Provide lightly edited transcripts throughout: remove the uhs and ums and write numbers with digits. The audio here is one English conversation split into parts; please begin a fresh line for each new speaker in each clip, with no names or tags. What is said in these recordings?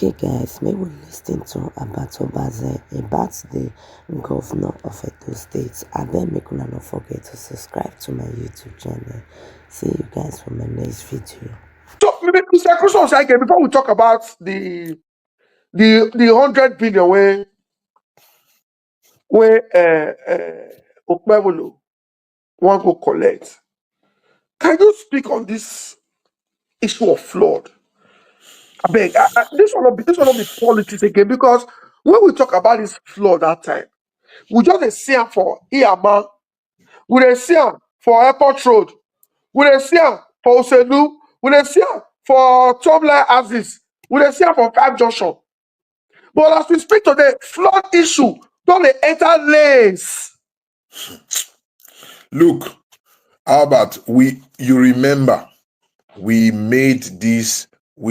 Okay, guys, may we listen to Abato Baze about the governor of Edo State. I beg make una not forget to subscribe to my YouTube channel. See you guys for my next video.
So, Mr. Kuso, before we talk about the 100 billion where Okpebolo want to collect, can you speak on this issue of flood? I beg, this will not be politics again, because when we talk about this flood that time, we just see am for Iyama, we dey see am for Airport Road, we dey see am for Oselu, we dey see am for Tobler Axis, we dey see am for Five Junction. But as we speak today, flood issue don dey enter lanes.
Look, Albert, you remember we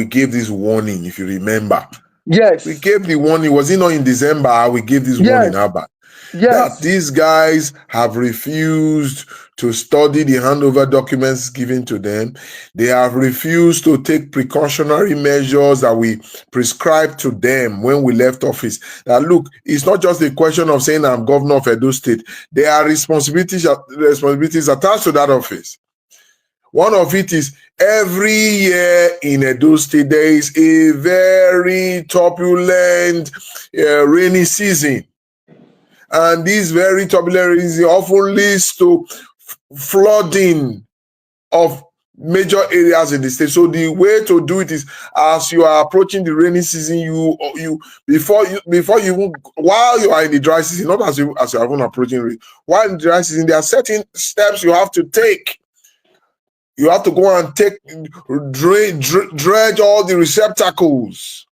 gave this warning, if you remember.
Yes.
We gave the warning, was it not in December? We gave this warning, Albert.
Yes.
That these guys have refused to study the handover documents given to them. They have refused to take precautionary measures that we prescribed to them when we left office. That look, it's not just a question of saying I'm governor of Edo State. There are responsibilities attached to that office. One of it is every year in Edo State, there is a very turbulent rainy season. And this very turbulent rainy season often leads to flooding of major areas in the state. So the way to do it is, as you are approaching the rainy season, while you are in the dry season, not as you are even approaching, while in the dry season, there are certain steps you have to take. You have to go and dredge all the receptacles,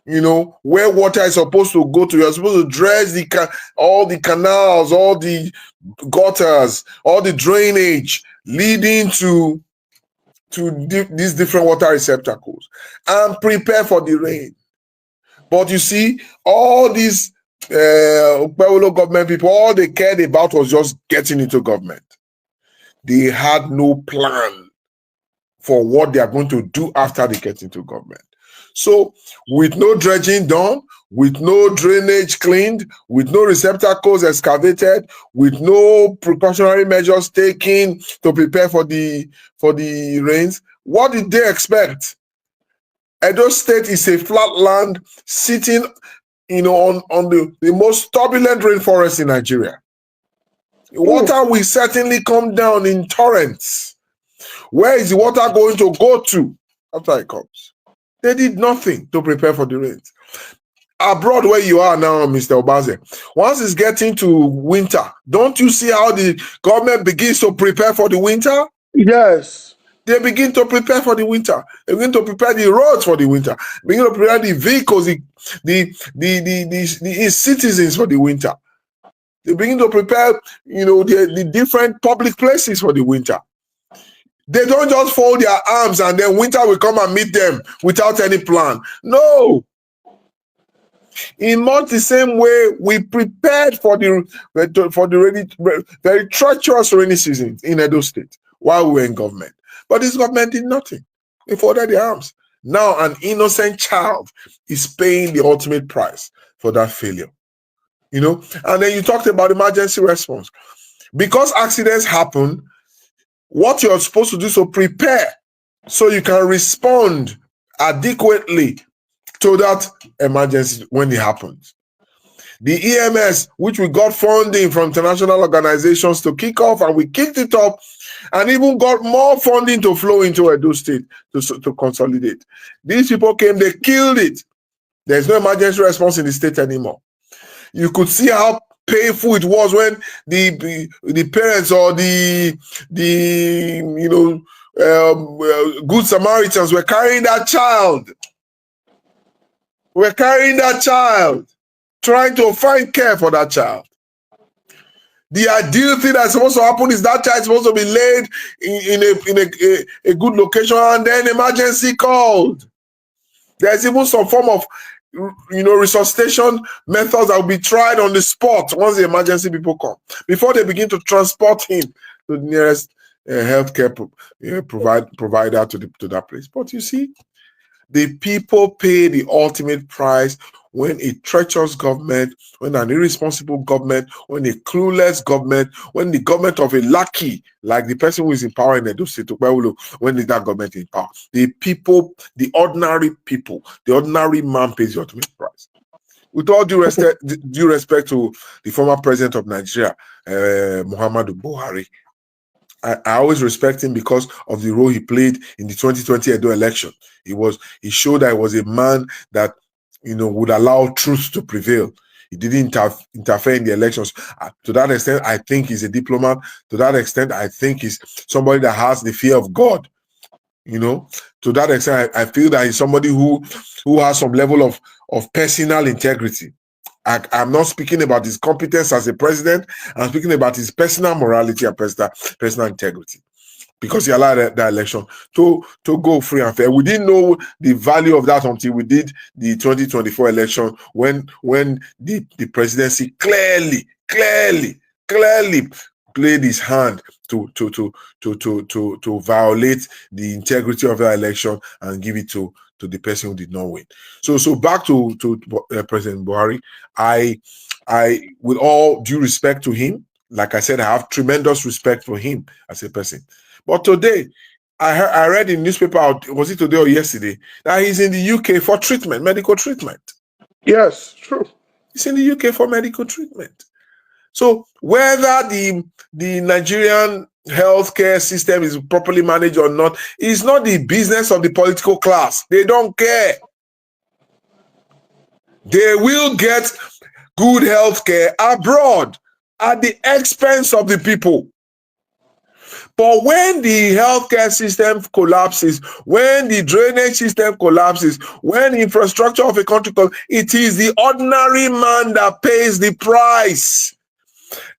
where water is supposed to go to. You're supposed to dredge all the canals, all the gutters, all the drainage leading to these different water receptacles, and prepare for the rain. But you see, all these Pueblo government people, all they cared about was just getting into government. They had no plan for what they are going to do after they get into government. So with no dredging done, with no drainage cleaned, with no receptacles excavated, with no precautionary measures taken to prepare for the rains, what did they expect? Edo State is a flat land sitting on the most turbulent rainforest in Nigeria. Water will certainly come down in torrents. Where is the water going to go to after it comes? They did nothing to prepare for the rains. Abroad where you are now, Mr. Obaze, once it's getting to winter, don't you see how the government begins to prepare for the winter?
Yes.
They begin to prepare for the winter. They begin to prepare the roads for the winter. They begin to prepare the vehicles, the citizens for the winter. They begin to prepare, the different public places for the winter. They don't just fold their arms and then winter will come and meet them without any plan. No. In much the same way, we prepared for the very treacherous rainy season in Edo State while we were in government. But this government did nothing. They folded their arms. Now an innocent child is paying the ultimate price for that failure. And then you talked about emergency response. Because accidents happen, what you're supposed to do is to prepare so you can respond adequately to that emergency when it happens. The EMS, which we got funding from international organizations to kick off, and we kicked it up and even got more funding to flow into Edo State to consolidate. These people came, they killed it. There's no emergency response in the state anymore. You could see how painful it was when the parents or the Good Samaritans were carrying that child. Trying to find care for that child. The ideal thing that's supposed to happen is that child is supposed to be laid in a good location, and then emergency called. There's even some form of resuscitation methods that will be tried on the spot once the emergency people come, before they begin to transport him to the nearest healthcare provider to that place. But you see, The people pay the ultimate price when a treacherous government, when an irresponsible government, when a clueless government, when the government of a lackey, like the person who is in power in Edo State, when is that government in power? The people, the ordinary people, the ordinary man pays the ultimate price. With all due respect to the former president of Nigeria, Muhammadu Buhari, I always respect him because of the role he played in the 2020 Edo election. He showed that he was a man that would allow truth to prevail. He didn't interfere in the elections. To that extent, I think he's a diplomat. To that extent, I think he's somebody that has the fear of God. To that extent, I feel that he's somebody who has some level of personal integrity. I'm not speaking about his competence as a president. I'm speaking about his personal morality and personal integrity, because he allowed that election to go free and fair. We didn't know the value of that until we did the 2024 election, when the presidency clearly played his hand to violate the integrity of the election and give it to the person who did not win. So back to President Buhari. I with all due respect to him, like I said, I have tremendous respect for him as a person. But today, I read in newspaper, was it today or yesterday, that he's in the UK for treatment, medical treatment.
Yes, true.
He's in the UK for medical treatment. So whether the Nigerian healthcare system is properly managed or not is not the business of the political class. They don't care. They will get good healthcare abroad at the expense of the people. But when the healthcare system collapses, when the drainage system collapses, when the infrastructure of a country collapses, it is the ordinary man that pays the price.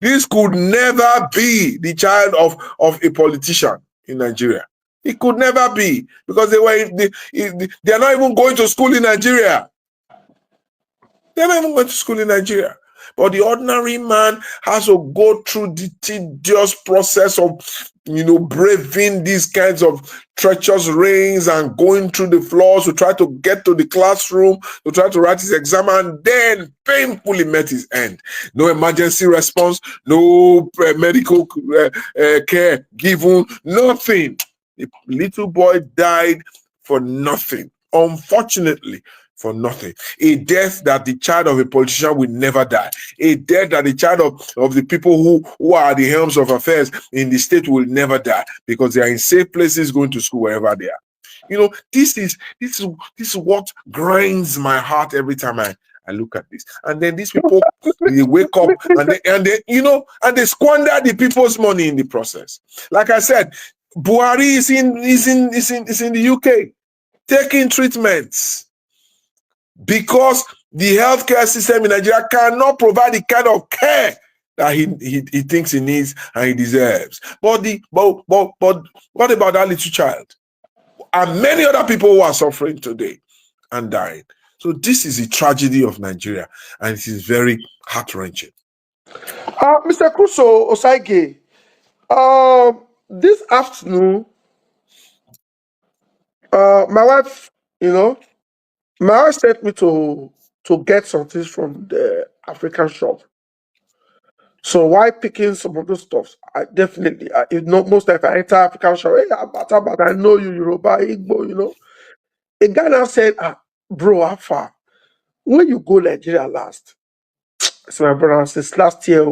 This could never be the child of a politician in Nigeria. It could never be, because they are not even going to school in Nigeria. They're not even going to school in Nigeria. But the ordinary man has to go through the tedious process of, braving these kinds of treacherous rains and going through the floors to try to get to the classroom, to try to write his exam, and then painfully met his end. No emergency response, no medical care given, nothing. The little boy died for nothing, unfortunately. For nothing. A death that the child of a politician will never die. A death that the child of the people who are the helms of affairs in the state will never die, because they are in safe places going to school wherever they are. This is what grinds my heart every time I look at this. And then these people, they wake up and they squander the people's money in the process. Like I said, Buhari is in the UK taking treatments, because the healthcare system in Nigeria cannot provide the kind of care that he thinks he needs and he deserves. But what about that little child? And many other people who are suffering today and dying. So this is the tragedy of Nigeria, and it is very heart-wrenching.
Mr. Crusoe Osaige, this afternoon, my wife, my wife sent me to get some things from the African shop. So while picking some of those stuff, I definitely, most times I enter African shop, hey, but I know you, Yoruba, Igbo, A guy now said, bro, how far? When you go Nigeria last? So my brother says, last year,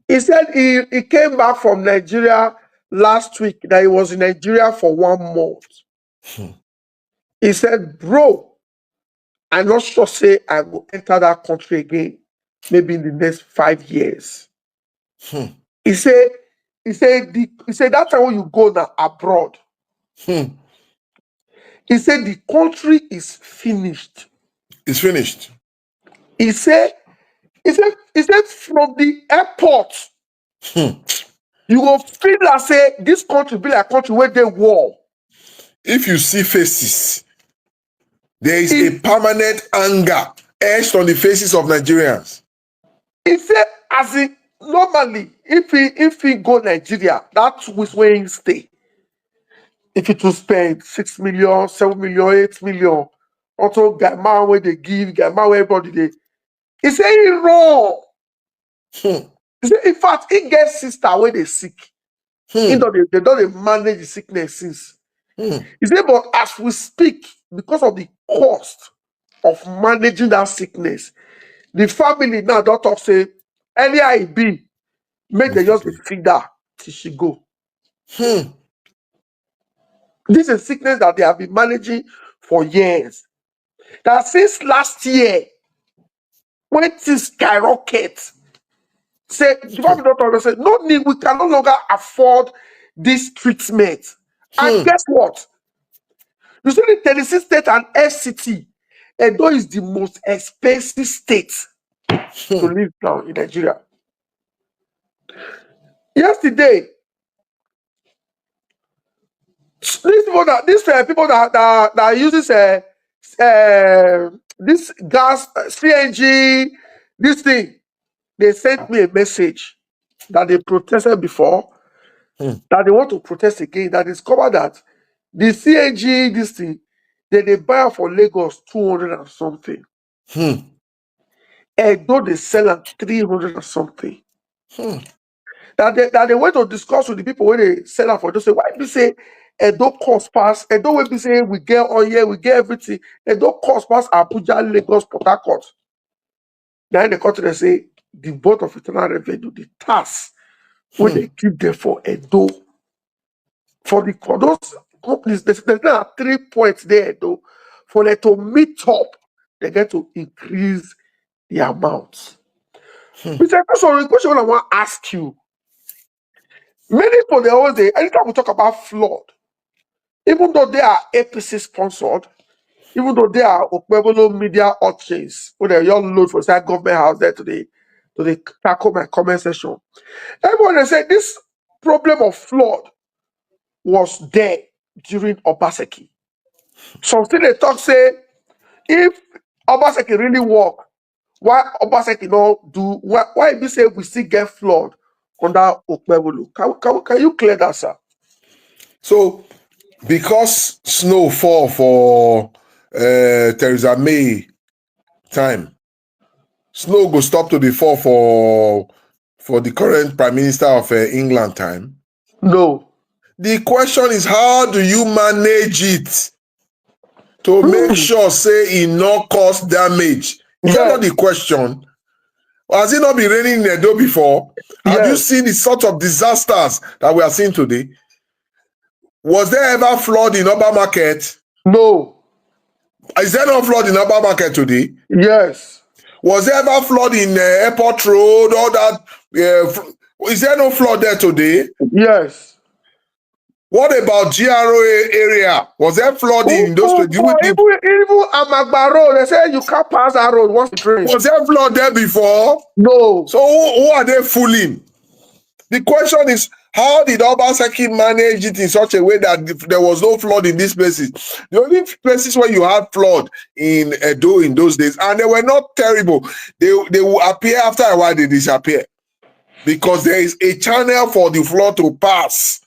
he said he came back from Nigeria last week, that he was in Nigeria for 1 month. He said, bro, I'm not sure say I will enter that country again, maybe in the next 5 years. He said that time when you go now abroad, he said the country is finished.
It's finished.
He said from the airport, you will feel like say this country be like country where they war.
If you see faces, there is a permanent anger etched on the faces of Nigerians.
He said, as in normally, if he go Nigeria, that's where he stay. if it will spend 6 million, 7 million, 8 million, also get man where they give, get man where everybody they. He say he wrong.
Hmm.
He say, in fact, he gets sister where they sick. They
Hmm.
don't manage the sickness since.
Hmm.
He say, but as we speak, because of the cost of managing that sickness, the family now don't talk say, earlier it be, make they just feed her till she go.
Hmm.
This is a sickness that they have been managing for years. That since last year, when things skyrocket, say the family doctor say, no need, we can no longer afford this treatment. And
Hmm.
guess what? You see the 36 state and FCT, Edo is the most expensive state to live now in Nigeria. Yesterday, people that uses this gas CNG, this thing, they sent me a message that they protested before, that they want to protest again, that discovered that the CNG, this thing, they buy for Lagos 200 and something. Though they sell at 300 and something. That they went to discuss with the people when they sell out for, just say, why be say Edo cost pass, Edo will be say we get oil, we get everything, Edo cost pass Abuja, Lagos, Port Harcourt. Then the country they say the board of internal revenue, the tax when they keep there for Edo. For those companies, there's now 3 points there though. For them to meet up, they get to increase the amount. Mr. Question, the question I want to ask you. Many people they always say, anytime we talk about flood, even though they are APC sponsored, even though they are Okpebolo media urchins, when they all load for that government house there today, to the tackle my comment section. Everyone they say this problem of flood was there during Obaseki. Some still they talk say if Obaseki really work, why Obaseki not do why be say we still get flood under Okpebolo? Can you clear that, sir?
So, because snow fall for Theresa May time, snow go stop to the fall for the current Prime Minister of England time.
No.
The question is, how do you manage it to make sure say it not cause damage? Is that not the question? Has it not been raining in Edo before? Have you seen the sort of disasters that we are seeing today? Was there ever flood in Oba Market?
No.
Is there no flood in Oba Market today?
Yes.
Was there ever flood in Airport Road? All that? Is there no flood there today?
Yes.
What about GRA area? Was there flooding in those places?
Even Amagba Road, they say you can't pass that road once it rains.
Was there flood there before?
No.
So who are they fooling? The question is, how did Obaseki manage it in such a way that there was no flood in these places? The only places where you had flood in Edo in those days, and they were not terrible. They will appear after a while, they disappear. Because there is a channel for the flood to pass.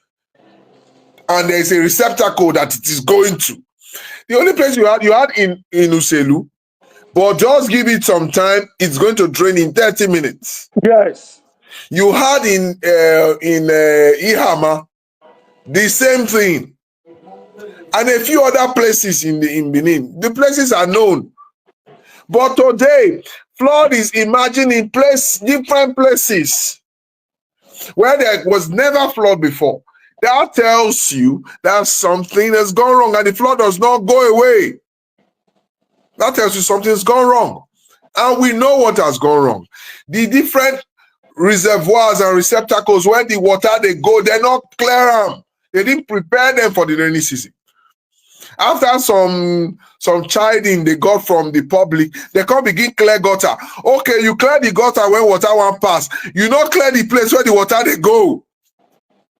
And there is a receptacle that it is going to. The only place you had in Uselu, but just give it some time, it's going to drain in 30 minutes.
Yes.
You had in Ihama, the same thing. And a few other places in Benin. The places are known. But today, flood is emerging in different places where there was never flood before. That tells you that something has gone wrong and the flood does not go away. That tells you something's gone wrong. And we know what has gone wrong. The different reservoirs and receptacles where the water they go, they're not clear them. They didn't prepare them for the rainy season. After some chiding they got from the public, they can't begin clear gutter. Okay, you clear the gutter when water won't pass. You not clear the place where the water they go.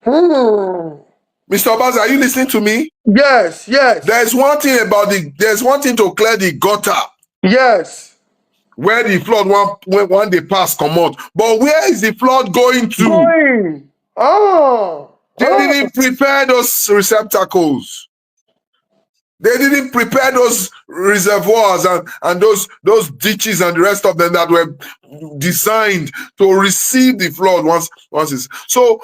Mr. Obaz, are you listening to me?
Yes.
There's one thing to clear the gutter.
Yes.
Where the flood when they pass come out. But where is the flood going to?
Going. Oh.
They didn't prepare those receptacles. They didn't prepare those reservoirs and those ditches and the rest of them that were designed to receive the flood once it's so.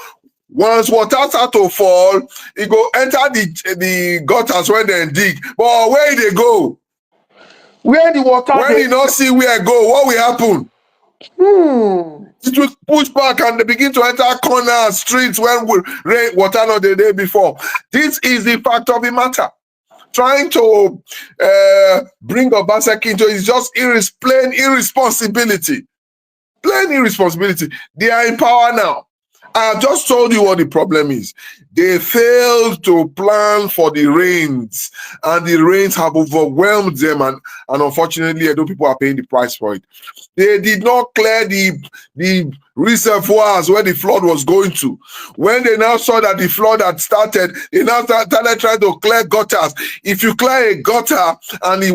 Once water start to fall, it go enter the gutters when they dig. But where they go?
Where the water
When you not see where go, what will happen? It will push back and they begin to enter corners, streets when rain water not the day before. This is the fact of the matter. Trying to bring Obaseki into it is just plain irresponsibility. Plain irresponsibility. They are in power now. I have just told you what the problem is. They failed to plan for the rains, and the rains have overwhelmed them, and unfortunately, Edo people are paying the price for it. They did not clear the reservoirs where the flood was going to. When they now saw that the flood had started, they now started trying to clear gutters. If you clear a gutter and the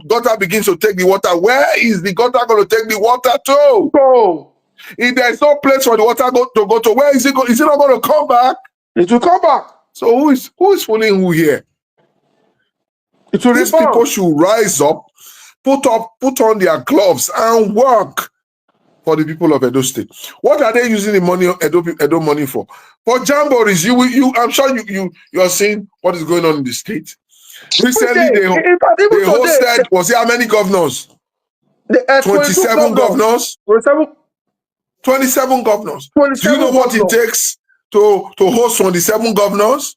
gutter begins to take the water, where is the gutter going to take the water to?
go.
If there is no place for the water to go to, where is it? Is it not going to come back?
It will come back.
So who is fooling who here?
It will
These
rebound.
people should rise up, put on their gloves and work for the people of Edo State. What are they using the money Edo money for? For jamborees. I'm sure you are seeing what is going on in the state. Recently they hosted, was it how many governors? 27 governors. 27 governors. Do you know what it takes to host 27 governors?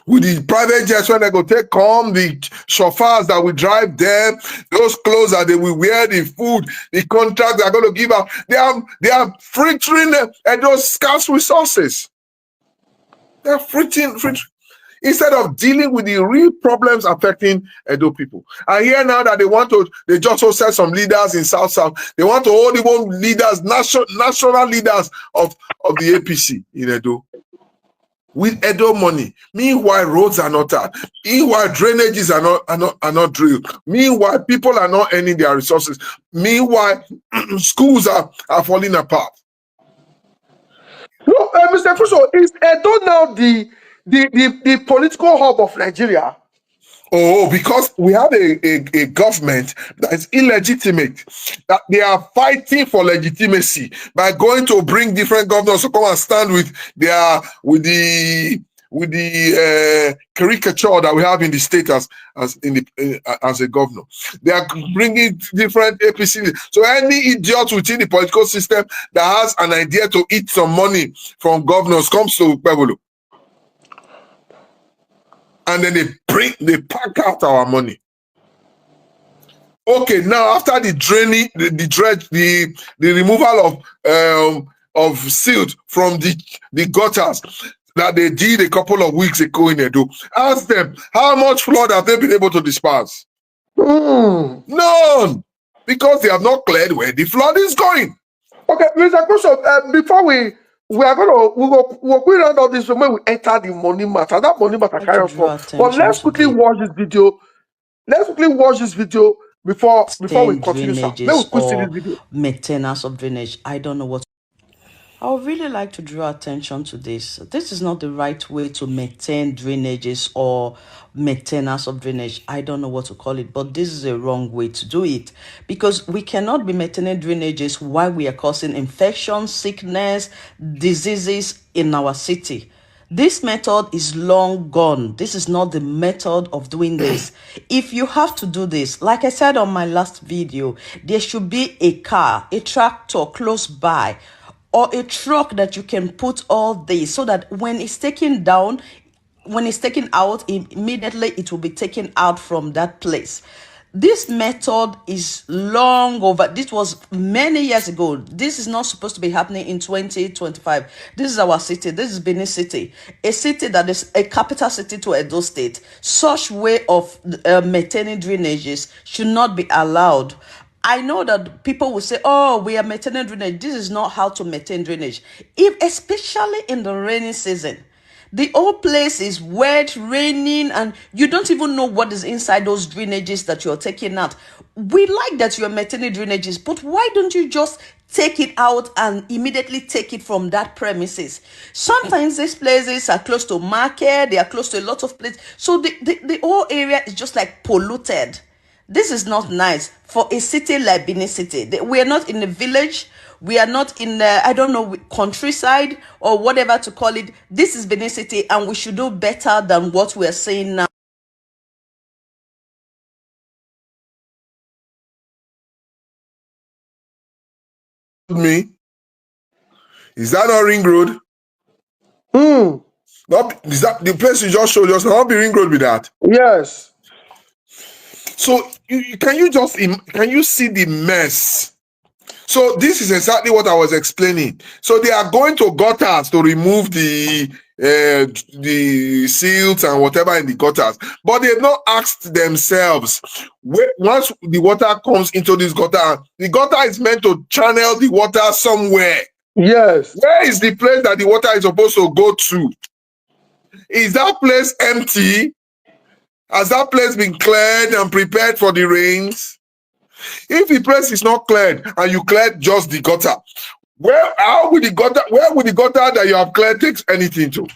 With the private jets, when they go take home, the chauffeurs that will drive them, those clothes that they will wear, the food, the contracts they are going to give out, they are frittering those scarce resources. They are frittering. Instead of dealing with the real problems affecting Edo people. I hear now that they just also set some leaders in South. They want to hold even leaders, national leaders of the APC in Edo. With Edo money. Meanwhile, roads are not out. Meanwhile, drainages are not drilled. Meanwhile, people are not earning their resources. Meanwhile, schools are falling apart.
No, Mr. Crusoe, is Edo now the political hub of Nigeria?
Oh, because we have a government that is illegitimate, that they are fighting for legitimacy by going to bring different governors to come and stand with the caricature that we have in the state as a governor. They are bringing different APC. So any idiot within the political system that has an idea to eat some money from governors comes to Pebolo. And then they pack out our money. Okay, now after the draining, the removal of silt from the gutters that they did a couple of weeks ago in Edo, ask them how much flood have they been able to disperse? None, because they have not cleared where the flood is going.
Okay, Mr. Crusoe, before we'll round out this when we enter the money matter. That money matter carry us for. But let's quickly watch this video. Before we continue. Let me quickly see this video.
Maintenance of drainage. I don't know what. I would really like to draw attention to this. This is not the right way to maintain drainages or maintenance of drainage. I don't know what to call it, but this is a wrong way to do it, because we cannot be maintaining drainages while we are causing infection, sickness, diseases in our city. This method is long gone. This is not the method of doing this. If you have to do this, like I said on my last video, there should be a car, a tractor close by, or a truck that you can put all this, so that when it's taken down, when it's taken out, immediately it will be taken out from that place. This method is long over. This was many years ago. This is not supposed to be happening in 2025. This is our city. This is Benin City, a city that is a capital city to Edo State. Such way of maintaining drainages should not be allowed. I know that people will say, oh, we are maintaining drainage. This is not how to maintain drainage. Especially in the rainy season. The whole place is wet, raining, and you don't even know what is inside those drainages that you're taking out. We like that you're maintaining drainages, but why don't you just
take it out and immediately take it from that premises. Sometimes these places are close to market, they are close to a lot of places. So the whole area is just like polluted. This is not nice for a city like Benin City. We are not in a village. We are not in, I don't know, countryside or whatever to call it. This is Benin City, and we should do better than what we are saying now.
Me, is that not Ring Road? Not, is that the place you just showed us? Not be Ring Road with that.
Yes.
So can you see the mess? So this is exactly what I was explaining. So they are going to gutters to remove the silt and whatever in the gutters, but they've not asked themselves, once the water comes into this gutter, the gutter is meant to channel the water somewhere.
Yes.
Where is the place that the water is supposed to go to? Is that place empty? Has that place been cleared and prepared for the rains? If the place is not cleared and you cleared just the gutter, where would the gutter that you have cleared take anything to?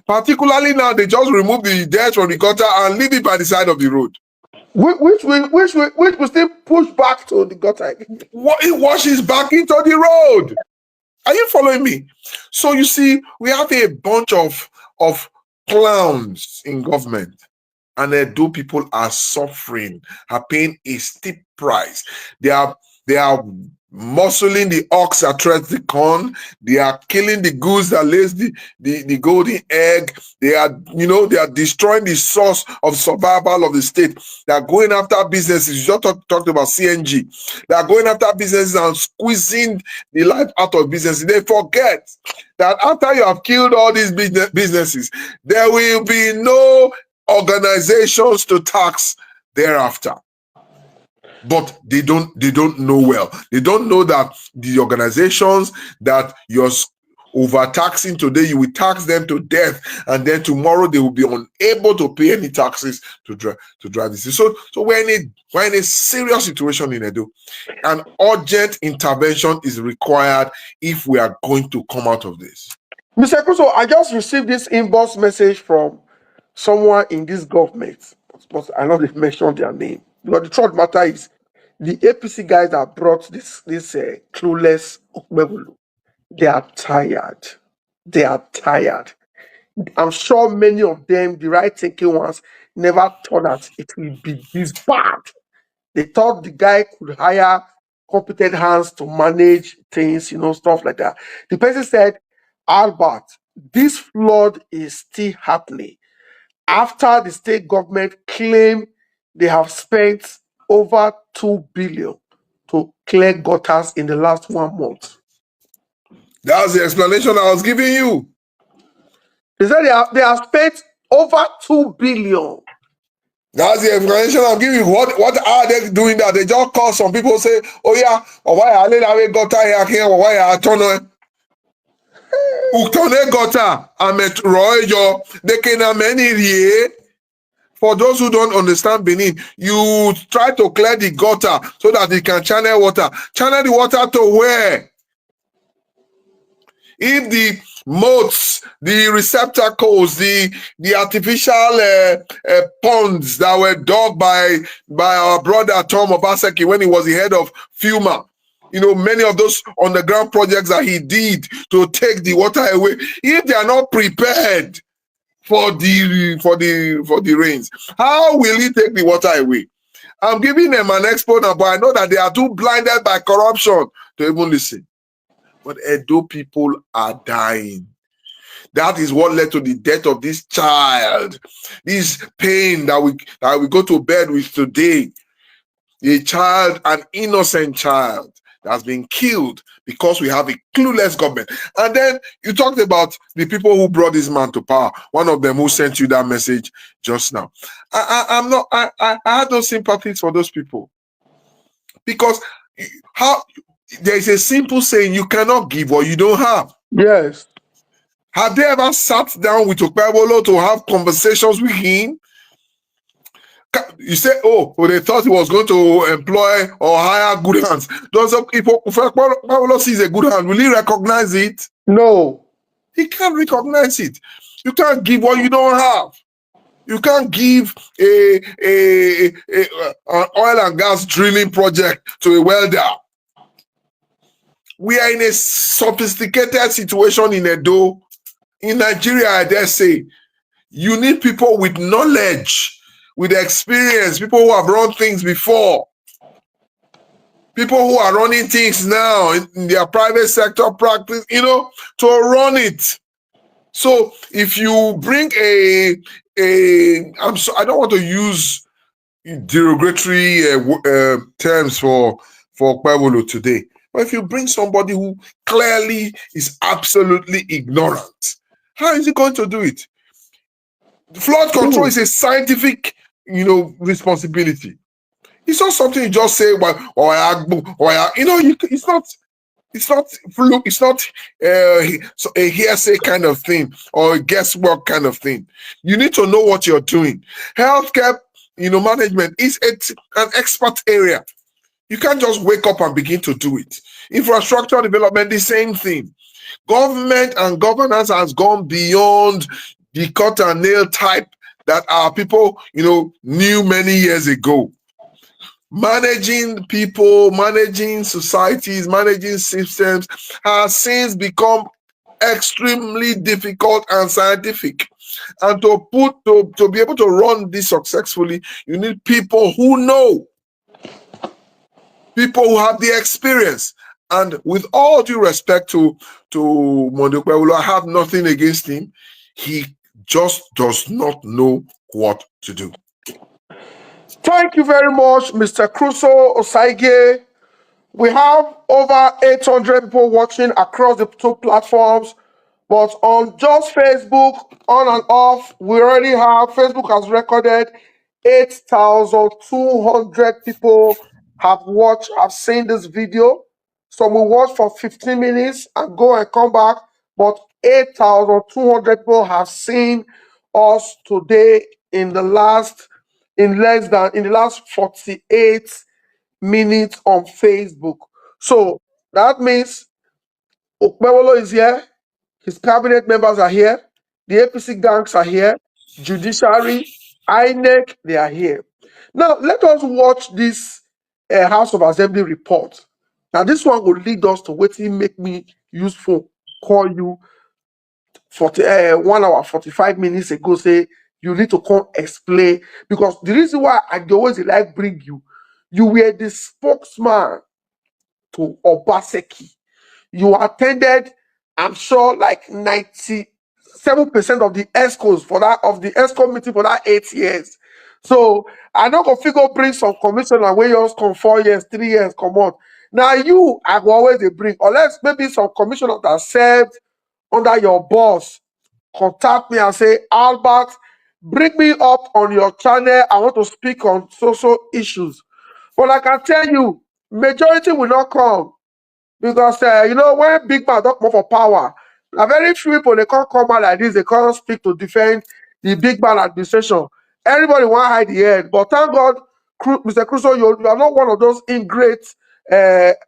Particularly now, they just remove the dirt from the gutter and leave it by the side of the road.
Which will still push back to the gutter.
It washes back into the road. Are you following me? So you see, we have a bunch of clowns in government, and Edo people are suffering, are paying a steep price. They are muscling the ox that treads the corn. They are killing the goose that lays the golden egg. They are destroying the source of survival of the state. They are going after businesses. You just talked about CNG. They are going after businesses and squeezing the life out of businesses. They forget that after you have killed all these businesses, there will be no organizations to tax thereafter. But they don't know well. They don't know that the organizations that you're overtaxing today, you will tax them to death, and then tomorrow they will be unable to pay any taxes to drive this. So we're in a serious situation in Edo. An urgent intervention is required if we are going to come out of this.
Mr. Kuso, I just received this inbox message from someone in this government, but I know they've mentioned their name. But the truth matter is, the APC guys that brought this clueless Okmebulu, they are tired. They are tired. I'm sure many of them, the right thinking ones, never thought that it will be this bad. They thought the guy could hire competent hands to manage things, stuff like that. The person said, Albert, this flood is still happening after the state government claimed they have spent over 2 billion to clear gutters in the last 1 month.
That's the explanation I was giving you.
They said they have spent over 2 billion.
That's the explanation I'm giving you. What are they doing that? They just call some people, say, oh yeah, or why are they that gutter here, or why are they Uktone gutter, Amet Royo, they can many. For those who don't understand Benin, you try to clear the gutter so that you can channel water. Channel the water to where? If the moats, the receptacles, the artificial ponds that were dug by our brother Tom Obaseki when he was the head of FUMA, many of those underground projects that he did to take the water away, if they are not prepared for the rains, how will he take the water away? I'm giving them an exponent, but I know that they are too blinded by corruption to even listen. But Edo people are dying. That is what led to the death of this child. This pain that we go to bed with today. A child, an innocent child, that has been killed because we have a clueless government. And then you talked about the people who brought this man to power. One of them who sent you that message just now. I had no sympathies for those people, because there is a simple saying: you cannot give what you don't have.
Yes.
Have they ever sat down with Okpebholo to have conversations with him? You say, oh, they thought he was going to employ or hire good hands. Does if Paulo sees a good hand, will he recognize it?
No.
He can't recognize it. You can't give what you don't have. You can't give an oil and gas drilling project to a welder. We are in a sophisticated situation in Edo. In Nigeria, I dare say, you need people with knowledge, with experience, people who have run things before, people who are running things now in their private sector practice, to run it. So if you bring I don't want to use derogatory terms for Okpebholo today, but if you bring somebody who clearly is absolutely ignorant, how is he going to do it? Flood control is a scientific, responsibility. It's not something you just say, it's not a hearsay kind of thing or a guesswork kind of thing. You need to know what you're doing. Healthcare, management is an expert area. You can't just wake up and begin to do it. Infrastructure development, the same thing. Government and governance has gone beyond the cut and nail type that our people, knew many years ago. Managing people, managing societies, managing systems has since become extremely difficult and scientific. And to be able to run this successfully, you need people who know, people who have the experience. And with all due respect to Monday Okpebholo, I have nothing against him. He just does not know what to do.
Thank you very much, Mr. Crusoe Osagie. We have over 800 people watching across the two platforms, but on just Facebook, on and off, we already have, Facebook has recorded 8,200 people have seen this video. So we watch for 15 minutes and go and come back, but 8,200 people have seen us today in the last 48 minutes on Facebook. So that means Okpebholo is here, his cabinet members are here, the APC gangs are here, judiciary, INEC, they are here. Now let us watch this House of Assembly report. Now this one will lead us to what make me useful call you 1 hour 45 minutes ago, say you need to come explain, because the reason why I always like bring you were the spokesman to Obaseki. You attended, I'm sure, like 97% of the ESCOs of the ESCO meeting for that 8 years. So I don't go figure bring some commissioner where yours come 4 years, 3 years, come on. Now you, I will always bring, unless maybe some commissioner that served under your boss contact me and say, Albert, bring me up on your channel. I want to speak on social issues. But I can tell you, majority will not come, because when big man talk more for power, now very few people they can't come out like this. They can't speak to defend the big man administration. Everybody want to hide the head, but thank God, Mr. Crusoe, you are not one of those ingrate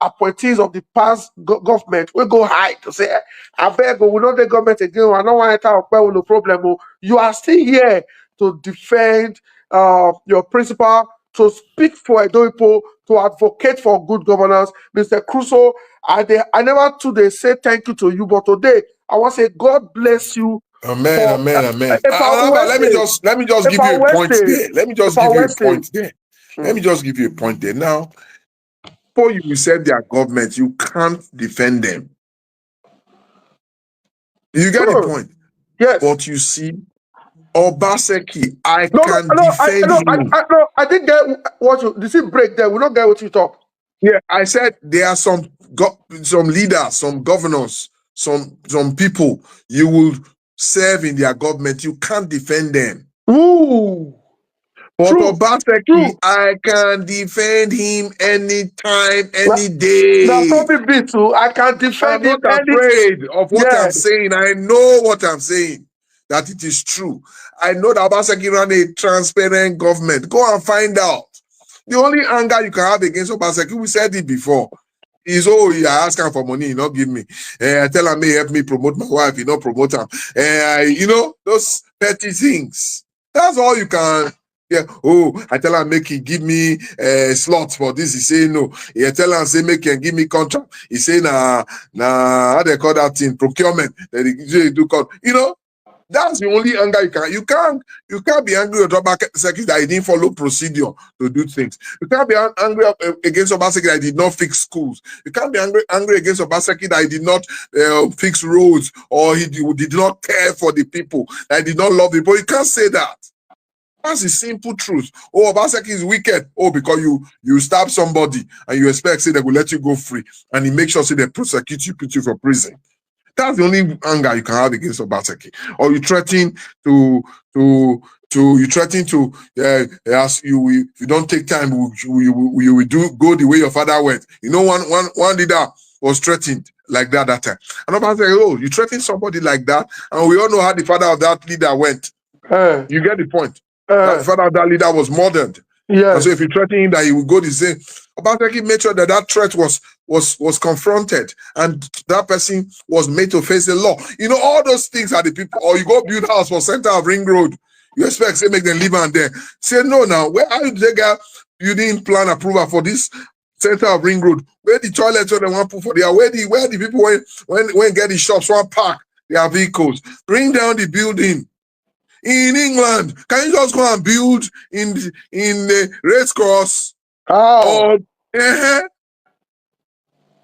appointees of the past government. We go hide to say, I beg, we not the government again. I don't want to enter with no problem. You are still here to defend your principal, to speak for Edo people, to advocate for good governance. Mr. Crusoe, I never today say thank you to you, but today I want to say God bless you.
Amen. Let me just give you a point there. Let me just give you a point there. Let me just give you a point there. Now, before you said their government, you can't defend them. You get the point?
Yes.
But you see, Obaseki, I can defend him.
I didn't get what you. Did you break there? We don't get what you talk.
Yeah, I said there are some leaders, some governors, some people you will serve in their government. You can't defend them.
Ooh.
But Obaseki, I can defend him anytime, any day.
Now, something be too. I can defend him.
I'm not afraid of what I'm saying. I know what I'm saying. that it is true. I know that Obaseki ran a transparent government. Go and find out. The only anger you can have against Obaseki, we said it before, is, oh, yeah, I ask him for money, he not give me. I tell him, may help me promote my wife, he not promote him. You know, those petty things. That's all you can. Yeah. Oh, I tell him, make he give me slots for this. He say no. I tell him, say, make him give me contract. He say, nah, how they call that thing? Procurement. That he do call. You know, that's the only anger you can. You can't be angry with Obaseki that he didn't follow procedure to do things. You can't be angry against Obaseki that he did not fix schools. You can't be angry against Obaseki that he did not fix roads, or he did not care for the people, that he did not love the people. You can't say that. That's the simple truth. Oh, Obaseki is wicked. Oh, because you stab somebody and you expect, say, they will let you go free, and he makes sure, say, they prosecute you, put you for prison. That's the only anger you can have against Obaseki. Or you threaten ask you, if you don't take time, you will go the way your father went. You know, one leader was threatened like that time. And Obaseki, oh, you threaten somebody like that, and we all know how the father of that leader went. You get the point. The father of that leader was murdered.
Yes.
And so if you threaten him that he will go the same, Obaseki made sure that threat was confronted, and that person was made to face the law. You know, all those things are the people. Or you go build house for center of Ring Road, you expect, say, make them live on there. Say, no, now, where are you they get building plan approval for this center of Ring Road? Where the toilets where they want to put for there? Where the people when get the shops want park their vehicles? Bring down the building. In England, can you just go and build in the race course?
How?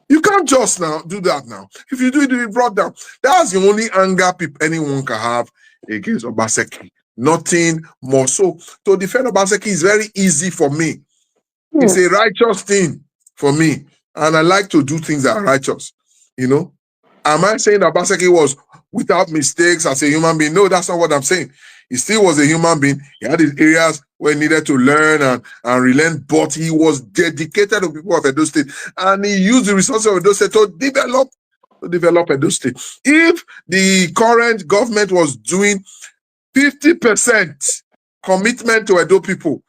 You can't just now do that now. If you do it, you brought down. That's the only anger anyone can have against Obaseki. Nothing more. So to defend Obaseki is very easy for me. It's a righteous thing for me. And I like to do things that are righteous. You know? Am I saying that Obaseki was without mistakes as a human being? No, that's not what I'm saying. He still was a human being. He had his areas where he needed to learn and relearn, but he was dedicated to people of Edo State, and he used the resources of Edo State to develop Edo State. If the current government was doing 50% commitment to Edo people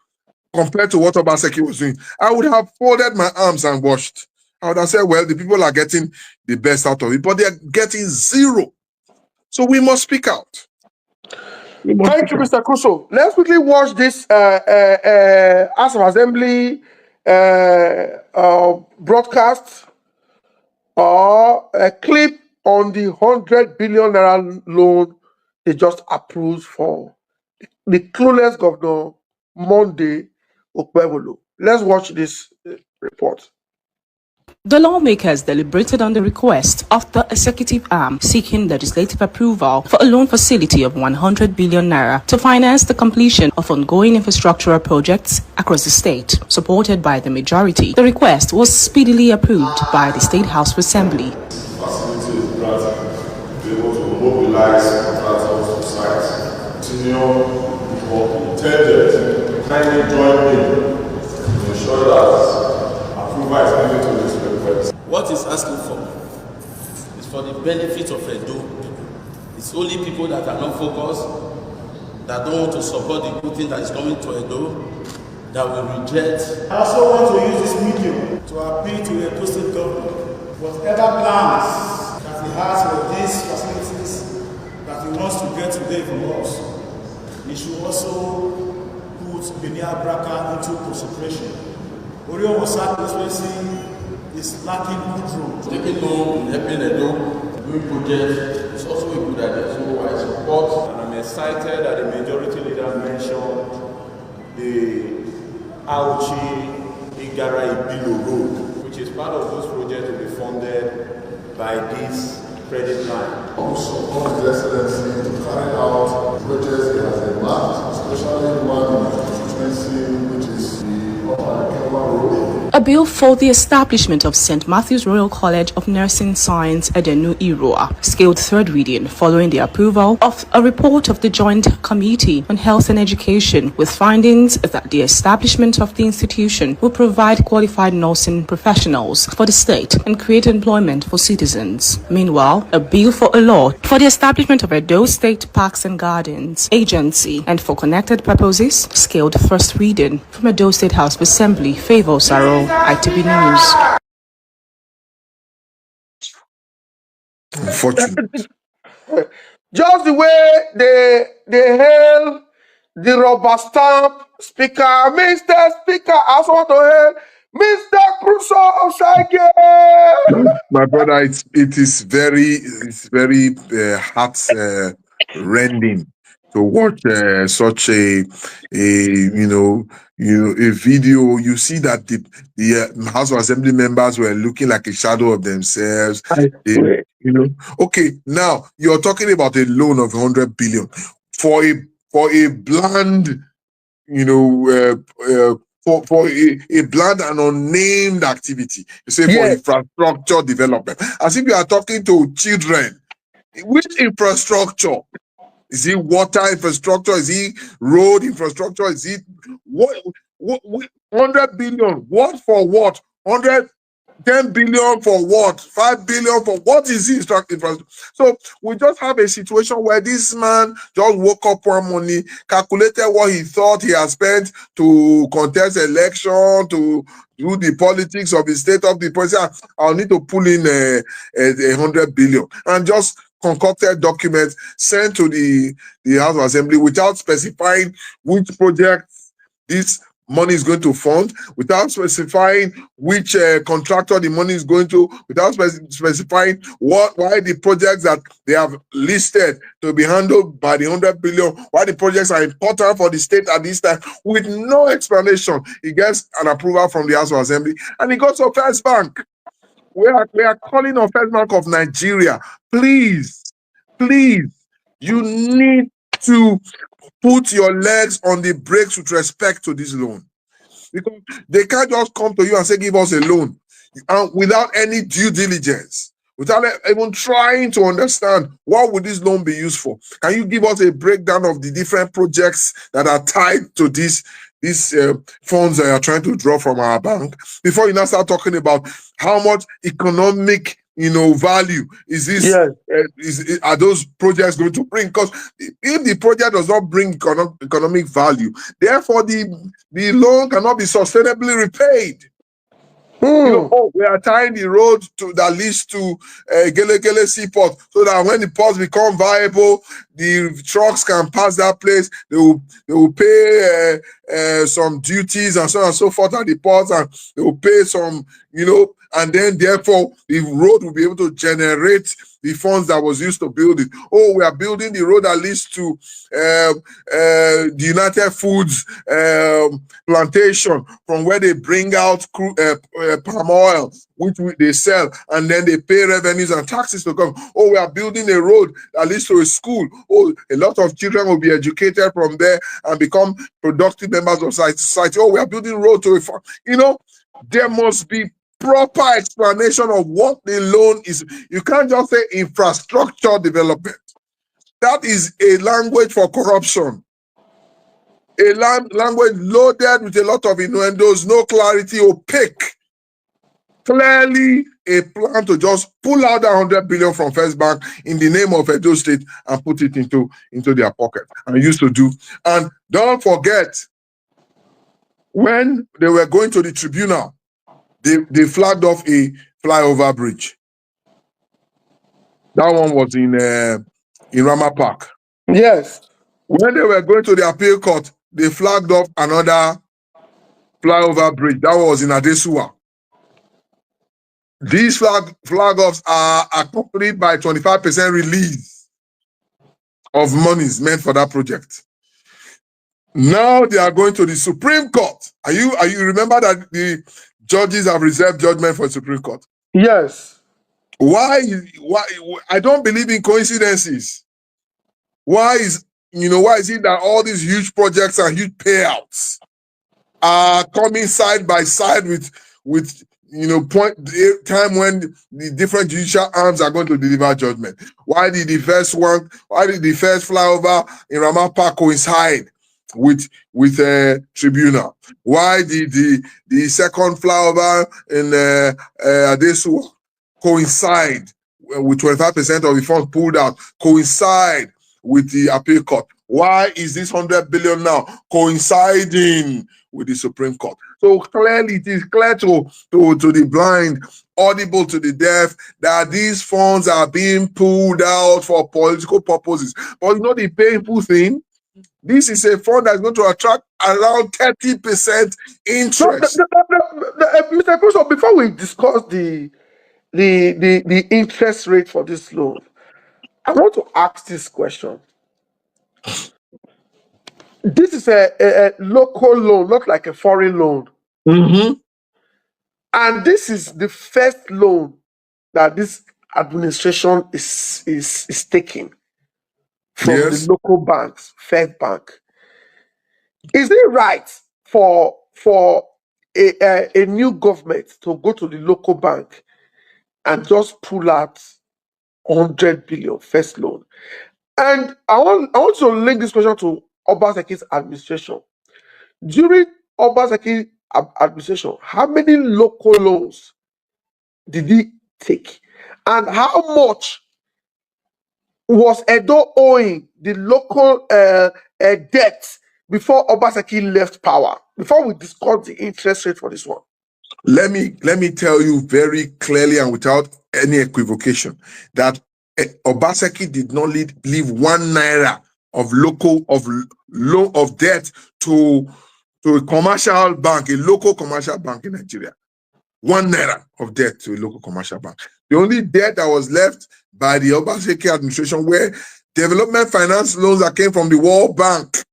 compared to what Obaseki was doing, I would have folded my arms and watched. I would have said, well, the people are getting the best out of it, but they're getting zero. So we must speak out.
Thank you, Mr. Kuso. Let's quickly watch this House of Assembly broadcast or a clip on the 100 billion naira loan they just approved for the clueless governor, Monday Okpebholo. Let's watch this report.
The lawmakers deliberated on the request of the executive arm seeking legislative approval for a loan facility of 100 billion naira to finance the completion of ongoing infrastructural projects across the state. Supported by the majority, the request was speedily approved by the State House of Assembly.
Facility is granted to be able to mobilize contractors to site, continue for intended, kindly join in to ensure that approval is given to this request.
What it's asking for is for the benefit of Edo people. It's only people that are not focused, that don't want to support the good thing that is coming to Edo, that will reject.
I also want to use this medium to appeal to the Edo State government. Whatever plans that he has for these facilities that he wants to get today from us, he should also put Beni Abraka into consideration. Orion Wasa constituency is lacking good roads.
Taking loan, helping Edo, doing projects, it's also a good idea. So I support.
And I'm excited that the majority leader mentioned the Auchi Igara Ibilo Road, which is part of those projects to be funded by this credit line.
Also, support His Excellency to carry out projects he has earmarked, especially one in the constituency, which is the Upper Kema Road.
A bill for the establishment of St. Matthew's Royal College of Nursing Science at the New Iroa scaled third reading following the approval of a report of the Joint Committee on Health and Education with findings that the establishment of the institution will provide qualified nursing professionals for the state and create employment for citizens. Meanwhile, a bill for a law for the establishment of Edo State Parks and Gardens Agency and for connected purposes scaled first reading from Edo State House of Assembly. Favor Saro, ITV News.
Unfortunate.
Just the way they hail the rubber stamp speaker, Mr. Speaker, I also want to hail Mr. Crusoe of Shaggy.
My brother, it is very heart rending to watch such a a video. You see that the House of Assembly members were looking like a shadow of themselves. Okay, now you're talking about a loan of 100 billion for a bland, for a bland and unnamed activity. You say for infrastructure development, as if you are talking to children. Which infrastructure? Is it water infrastructure? Is it road infrastructure? Is it what 100 billion? What for what? 10 billion for what? 5 billion for what is infrastructure? So we just have a situation where this man just woke up one morning, calculated what he thought he had spent to contest election, to do the politics of the state of the president. I'll need to pull in 100 billion and just concocted documents sent to the House of Assembly without specifying which projects this money is going to fund, without specifying which contractor the money is going to, without specifying why the projects that they have listed to be handled by the 100 billion, why the projects are important for the state at this time, with no explanation. He gets an approval from the House of Assembly and he goes to First Bank. We are calling on First Bank of Nigeria. Please, you need to put your legs on the brakes with respect to this loan. Because they can't just come to you and say, give us a loan without any due diligence, without even trying to understand what would this loan be used for. Can you give us a breakdown of the different projects that are tied to these funds that are trying to draw from our bank before you now start talking about how much economic value is this? Are those projects going to bring? Because if the project does not bring economic value, therefore the loan cannot be sustainably repaid. We are tying the road that leads to Gele Seaport so that when the ports become viable, the trucks can pass that place. They will pay some duties and so on and so forth at the ports, and they will pay some, and then therefore the road will be able to generate the funds that was used to build it. We are building the road that leads to the United Foods plantation, from where they bring out palm oil, which they sell, and then they pay revenues and taxes to come. We are building a road that leads to a school. A lot of children will be educated from there and become productive members of society. We are building a road to a farm. There must be proper explanation of what the loan is. You can't just say infrastructure development. That is a language for corruption. A language loaded with a lot of innuendos, no clarity, opaque. Clearly a plan to just pull out that 100 billion from First Bank in the name of Edo State and put it into their pocket, and used to do. And don't forget, when they were going to the tribunal, they flagged off a flyover bridge. That one was in Rama Park.
Yes.
When they were going to the appeal court, they flagged off another flyover bridge. That was in Adesuwa. These flag offs are accompanied by 25% release of monies meant for that project. Now they are going to the Supreme Court. Are you remember that the judges have reserved judgment for the Supreme Court?
Yes.
Why? I don't believe in coincidences. Why is it that all these huge projects and huge payouts are coming side by side with with the time when the different judicial arms are going to deliver judgment? Why did the first flyover in Rama Park coincide with tribunal? Why did the second flyover in Adesu coincide with 25% of the funds pulled out, coincide with the appeal court? Why is this 100 billion now coinciding with the Supreme Court? So clearly, it is clear to the blind, audible to the deaf, that these funds are being pulled out for political purposes. But the painful thing, this is a fund that's going to attract around 30% interest.
Mr. Cruz, before we discuss the interest rate for this loan, I want to ask this question. This is a local loan, not like a foreign loan.
Mm-hmm.
And this is the first loan that this administration is taking from the local banks, First Bank. Is it right for a new government to go to the local bank and just pull out 100 billion first loan? And I want to link this question to Obaseki's administration. During Obaseki's administration, how many local loans did he take? And how much was Edo owing the local debt before Obaseki left power? Before we discuss the interest rate for this one.
Let me tell you very clearly and without any equivocation that Obaseki did not leave 1 naira of loan of debt to a commercial bank, a local commercial bank in Nigeria. 1 naira of debt to a local commercial bank. The only debt that was left by the Obaseki administration were development finance loans that came from the World Bank.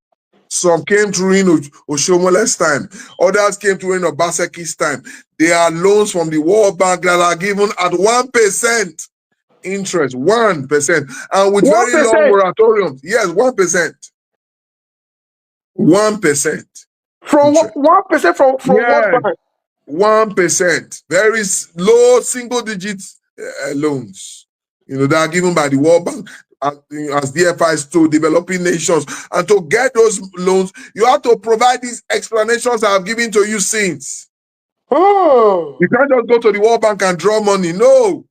Some came through in Oshomole's time. Others came through in Obaseki's time. They are loans from the World Bank that are given at 1% interest, 1%, and with 1%. Very long moratoriums. Yes, 1%. 1%.
From 1% from World Bank.
1%. Very low single-digit loans, that are given by the World Bank as DFIs to developing nations. And to get those loans, you have to provide these explanations I've given to you since.
Oh.
You can't just go to the World Bank and draw money. No.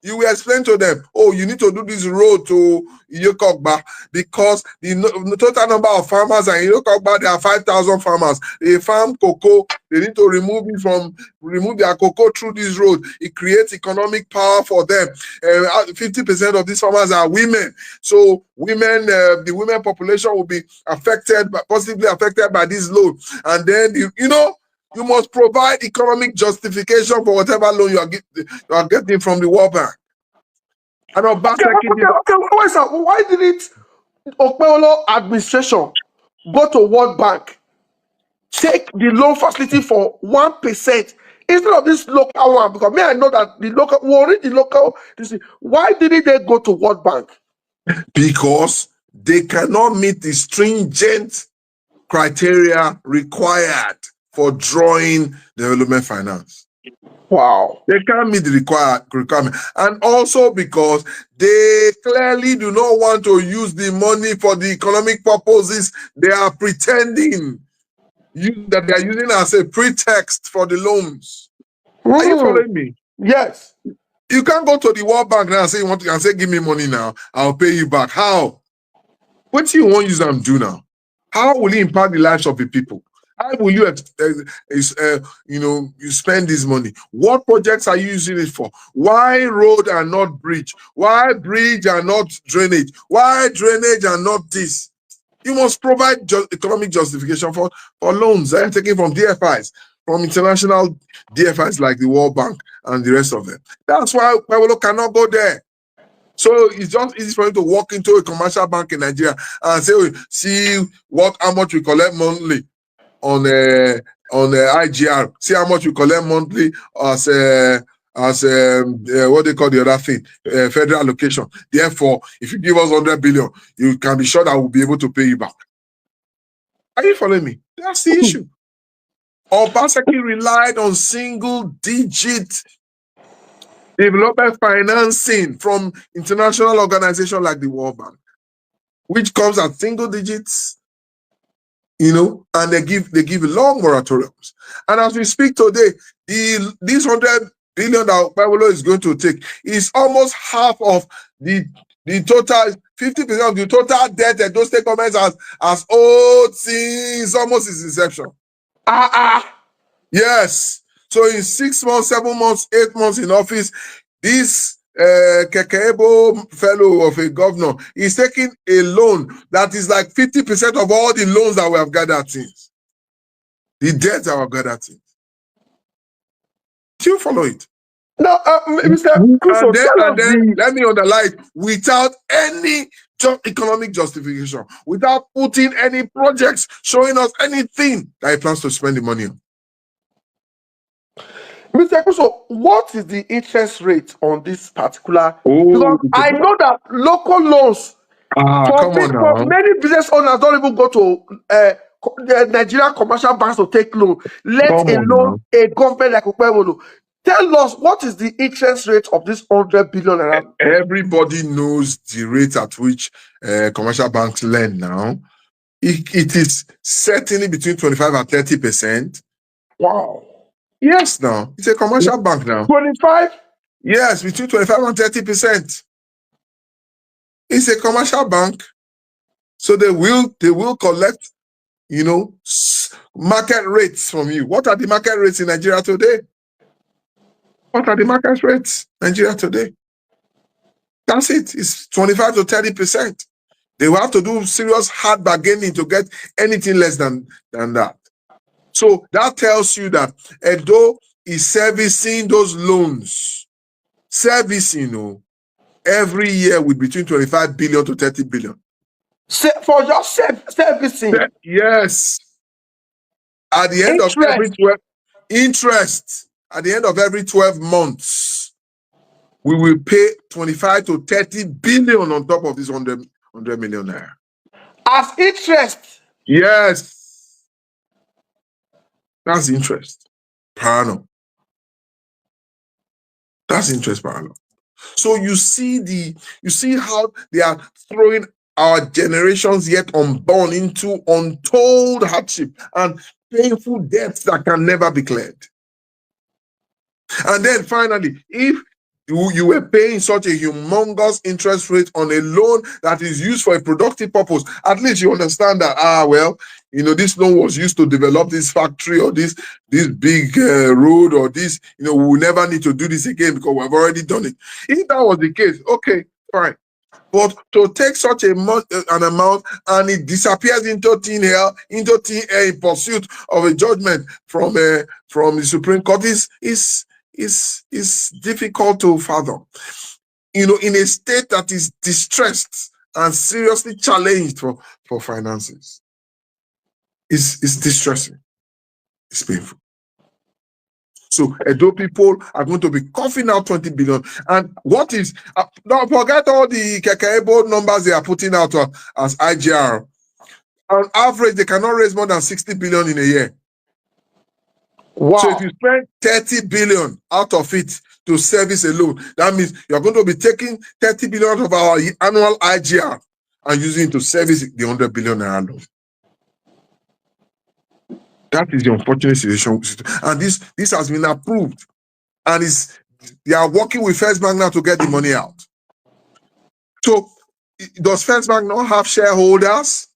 You will explain to them, you need to do this road to Iyokogba because the total number of farmers in Iyokogba, there are 5,000 farmers. They farm cocoa. They need to remove their cocoa through this road. It creates economic power for them. 50% of these farmers are women. So women, the women population will be positively affected by this loan. And then, you must provide economic justification for whatever loan you are getting from the World Bank. And
why didn't Okpebholo administration go to World Bank, take the loan facility for 1% instead of this local one? Because I know that why didn't they go to World Bank?
Because they cannot meet the stringent criteria required for drawing development finance.
Wow.
They can't meet the requirement. And also because they clearly do not want to use the money for the economic purposes they are pretending that they are using as a pretext for the loans. Are you following me?
Yes.
You can't go to the World Bank now and say, give me money now, I'll pay you back. How? What do you want to use them to do now? How will it impact the lives of the people? How will you, you spend this money? What projects are you using it for? Why road and not bridge? Why bridge and not drainage? Why drainage and not this? You must provide economic justification for loans that are taken from DFIs, from international DFIs like the World Bank and the rest of them. That's why Okpebholo cannot go there. So it's just easy for him to walk into a commercial bank in Nigeria and say, see how much we collect monthly on IGR. See how much we collect monthly as what they call the other thing, federal allocation. Therefore, if you give us 100 billion, you can be sure that we'll be able to pay you back. Are you following me? That's the issue. Obaseki relied on single-digit development financing from international organizations like the World Bank, which comes at single digits, and they give long moratoriums. And as we speak today, this 100 billion that Babylon is going to take is almost half of the total, 50% of the total debt that those state governments has owed since almost its inception. Yes. So in 6 months, 7 months, 8 months in office, this Kekebo fellow of a governor is taking a loan that is like 50% of all the loans that we have gathered since. The debts that we have gathered since. Do you follow it?
Now, Mr. Crusoe,
And then let me underline, without any economic justification, without putting any projects showing us anything that he plans to spend the money on.
Mr. Crusoe, what is the interest rate on this particular?
Oh,
Because I know that local loans for many business owners don't even go to the Nigerian commercial banks to take loan, let alone a government like Okpebholo. Tell us, what is the interest rate of this 100 billion around?
Everybody knows the rate at which commercial banks lend now. It is certainly between 25 and 30%.
Wow.
Yes, now. It's a commercial bank now.
25?
Yes, between 25 and 30%. It's a commercial bank. So they will collect, market rates from you. What are the market rates in Nigeria today? What are the market rates in Nigeria today? That's it. It's 25 to 30%. They will have to do serious hard bargaining to get anything less than that. So that tells you that Edo is servicing those loans. Servicing, every year with between 25 billion to 30 billion.
For just servicing?
Yes. At the end of every 12 interest, at the end of every 12 months, we will pay 25 to 30 billion on top of this 100 million naira.
As interest?
Yes. That's interest per annum. That's interest per annum. So you see how they are throwing our generations yet unborn into untold hardship and painful debts that can never be cleared. And then finally, if you were paying such a humongous interest rate on a loan that is used for a productive purpose, at least you understand that, this loan was used to develop this factory or this big road or this, we will never need to do this again because we've already done it. If that was the case, okay, fine. But to take such an amount and it disappears into thin air in pursuit of a judgment from the Supreme Court is difficult to fathom. In a state that is distressed and seriously challenged for finances. It's distressing. It's painful. So Edo people are going to be coughing out 20 billion. And what is, don't forget all the Kekebo numbers they are putting out as IGR. On average, they cannot raise more than 60 billion in a year.
Wow.
So if you spend 30 billion out of it to service a loan, that means you're going to be taking 30 billion out of our annual IGR and using it to service the 100 billion naira loan. That is the unfortunate situation. And this has been approved. And they are working with First Bank now to get the money out. So does First Bank not have shareholders?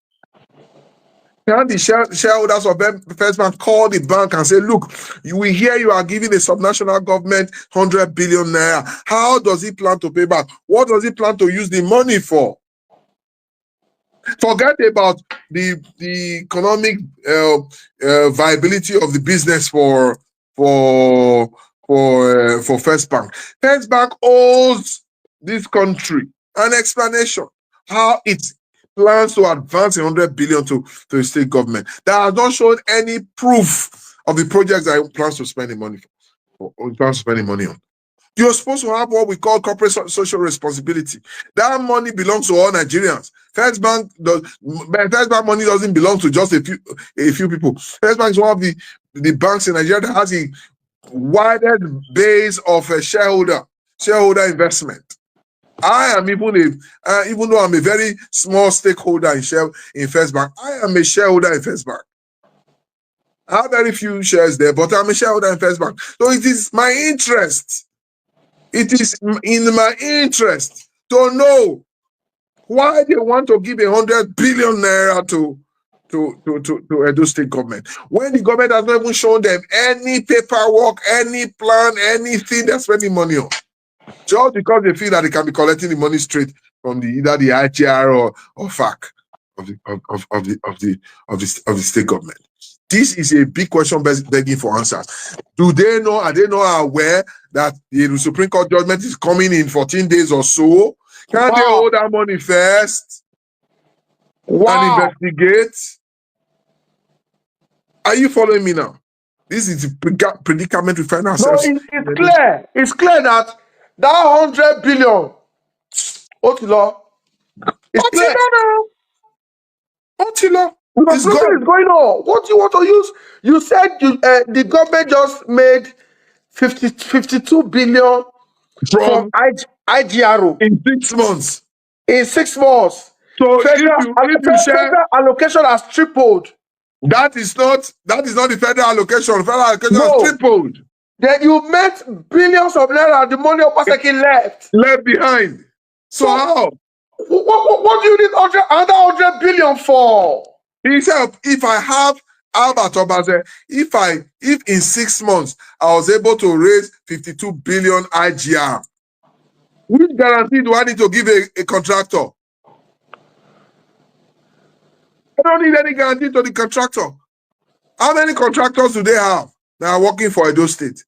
Can the shareholders of First Bank call the bank and say, look, we hear you are giving a subnational government 100 billion naira. How does he plan to pay back? What does he plan to use the money for? Forget about the economic viability of the business for First Bank. First Bank owes this country an explanation how it plans to advance 100 billion to the state government that has not shown any proof of the projects that it plans to spend the money on. You're supposed to have what we call corporate social responsibility. That money belongs to all Nigerians. First Bank money doesn't belong to just a few people. First Bank is one of the the banks in Nigeria that has the widest base of a shareholder investment. I am even though I'm a very small stakeholder in First Bank, I am a shareholder in First Bank. I have very few shares there, but I'm a shareholder in First Bank. So it is my interest. It is in my interest to know why they want to give 100 billion naira to Edo State government, when the government has not even shown them any paperwork, any plan, anything they're spending money on, just because they feel that they can be collecting the money straight from either the IGR or FAC of the state government. This is a big question begging for answers. Do they know? Are they not aware that the Supreme Court judgment is coming in 14 days or so? Can't they hold that money first and investigate? Are you following me now? This is the predicament we find ourselves.
No, it's clear. It's clear that 100 billion. Otilo. It's clear.
Otilo.
Because nothing is going on. What do you want to use? You said the government just made 52 billion from IGRO
in 6 months.
In 6 months.
So
federal allocation has tripled.
That is not the federal allocation. Federal allocation has tripled.
Then you met billions of naira, the money of Obaseki left
behind. So how?
What do you need another 100 billion for?
He said, if I have Albert Obase, if in 6 months I was able to raise 52 billion IGR, which guarantee do I need to give a contractor? I don't need any guarantee to the contractor. How many contractors do they have that are working for Edo State?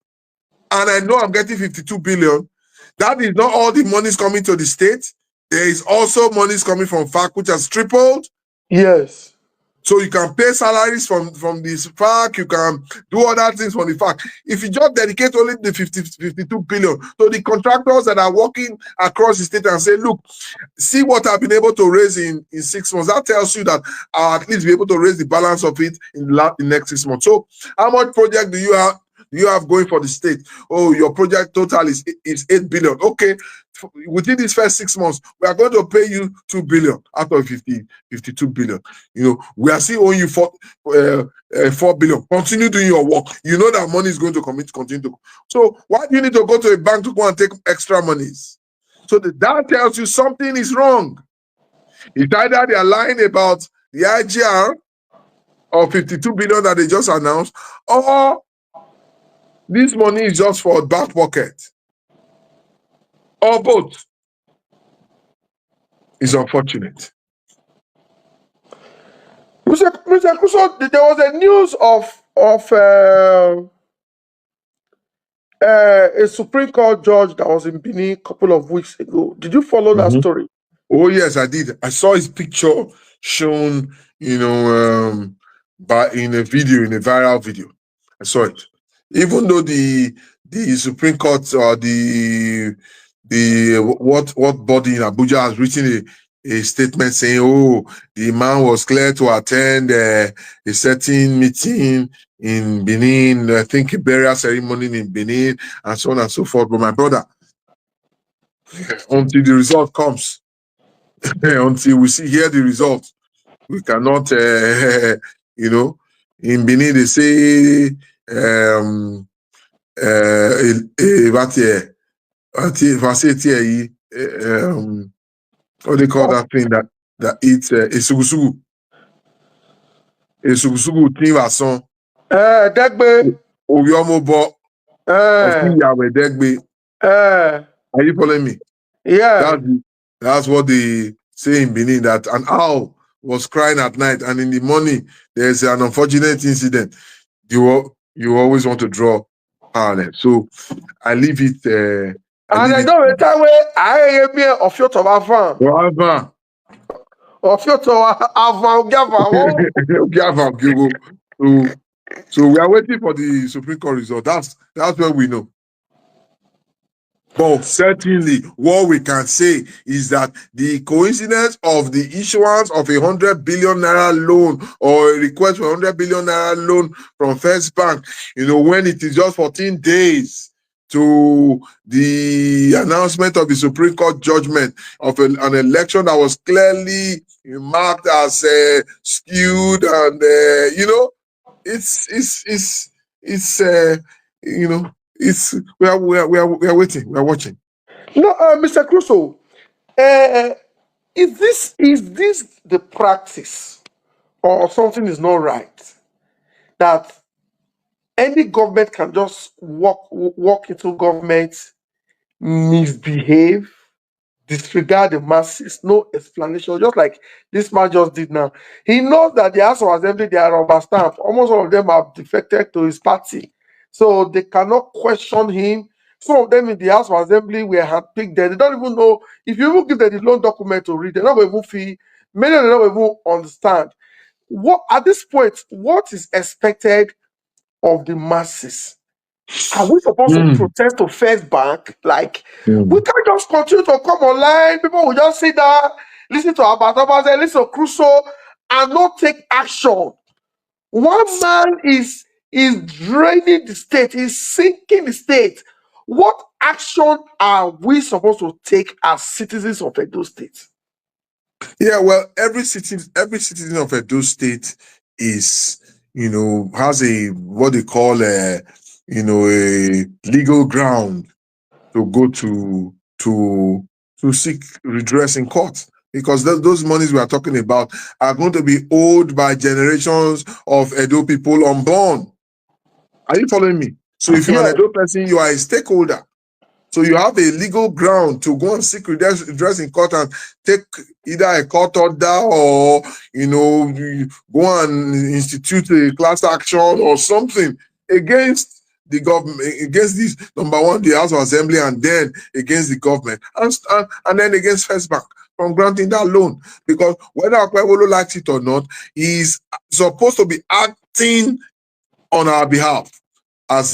And I know I'm getting 52 billion. That is not all the monies coming to the state. There is also monies coming from FAC, which has tripled.
Yes.
So you can pay salaries from this FAC, you can do other things from the FAC. If you just dedicate only the 52 billion to the contractors that are working across the state and say, look, see what I've been able to raise in 6 months, that tells you that I'll at least be able to raise the balance of it in the next 6 months. So how much project do you have going for the state? Oh, your project total is 8 billion. Okay, within these first 6 months, we are going to pay you 2 billion out of 52 billion. You know, we are still owing you 4 billion. Continue doing your work. You know that money is going to continue to. So why do you need to go to a bank to go and take extra monies? So that tells you something is wrong. It's either they are lying about the IGR of 52 billion that they just announced, or this money is just for back pocket, or both. It's unfortunate.
Mr. Kuso, there was a news of a Supreme Court judge that was in Benin a couple of weeks ago. Did you follow that story?
Oh yes, I did. I saw his picture shown, in a video, in a viral video. I saw it. Even though the Supreme Court or the what body in Abuja has written a statement saying, oh, the man was clear to attend a certain meeting in Benin, I think a burial ceremony in Benin, and so on and so forth. But my brother, until the result comes, until we hear the result, we cannot, in Benin they say, what they call that thing that eats esugusugu. Esugusugu tinvason.
Degbe.
Oyomobo. Degbe. Are you following me?
Yeah.
That's what they say in Benin, that an owl was crying at night, and in the morning there's an unfortunate incident. You always want to draw parallel. So I leave it.
And I know the time where I am here of your to Avan. Of your to Avan.
So we are waiting for the Supreme Court result. That's where we know. But certainly, what we can say is that the coincidence of the issuance of a 100 billion naira loan or a request for 100 billion naira loan from First Bank, when it is just 14 days to the announcement of the Supreme Court judgment of an election that was clearly marked as skewed, and we are waiting, we are watching.
No, Mr. Crusoe, is this the practice, or something is not right, that any government can just walk into government, misbehave, disregard the masses, no explanation, just like this man just did now. He knows that the House of Assembly, they are rubber stamp. Almost all of them have defected to his party, so they cannot question him. Some of them in the House of Assembly were handpicked there. They don't even know. If you even give them the loan document to read, they're not even feel. Many of them don't even understand. What at this point, what is expected of the masses? Are we supposed to protest to First Bank? Like, we can't just continue to come online. People will just sit there, listen to Abattoir, listen to Crusoe, and not take action. One man is draining the state, is sinking the state. What action are we supposed to take as citizens of Edo State?
Yeah, well, every citizen of Edo State is, has a what they call a legal ground to go to seek redress in court, because those monies we are talking about are going to be owed by generations of Edo people unborn. Are you following me? So if you're an Edo person, you are a stakeholder. So you have a legal ground to go and seek redress in court and take either a court order or, you go and institute a class action or something against the government, against this, number one, the House of Assembly, and then against the government, and then against First Bank from granting that loan. Because whether Akwewolo likes it or not, he's supposed to be acting on our behalf as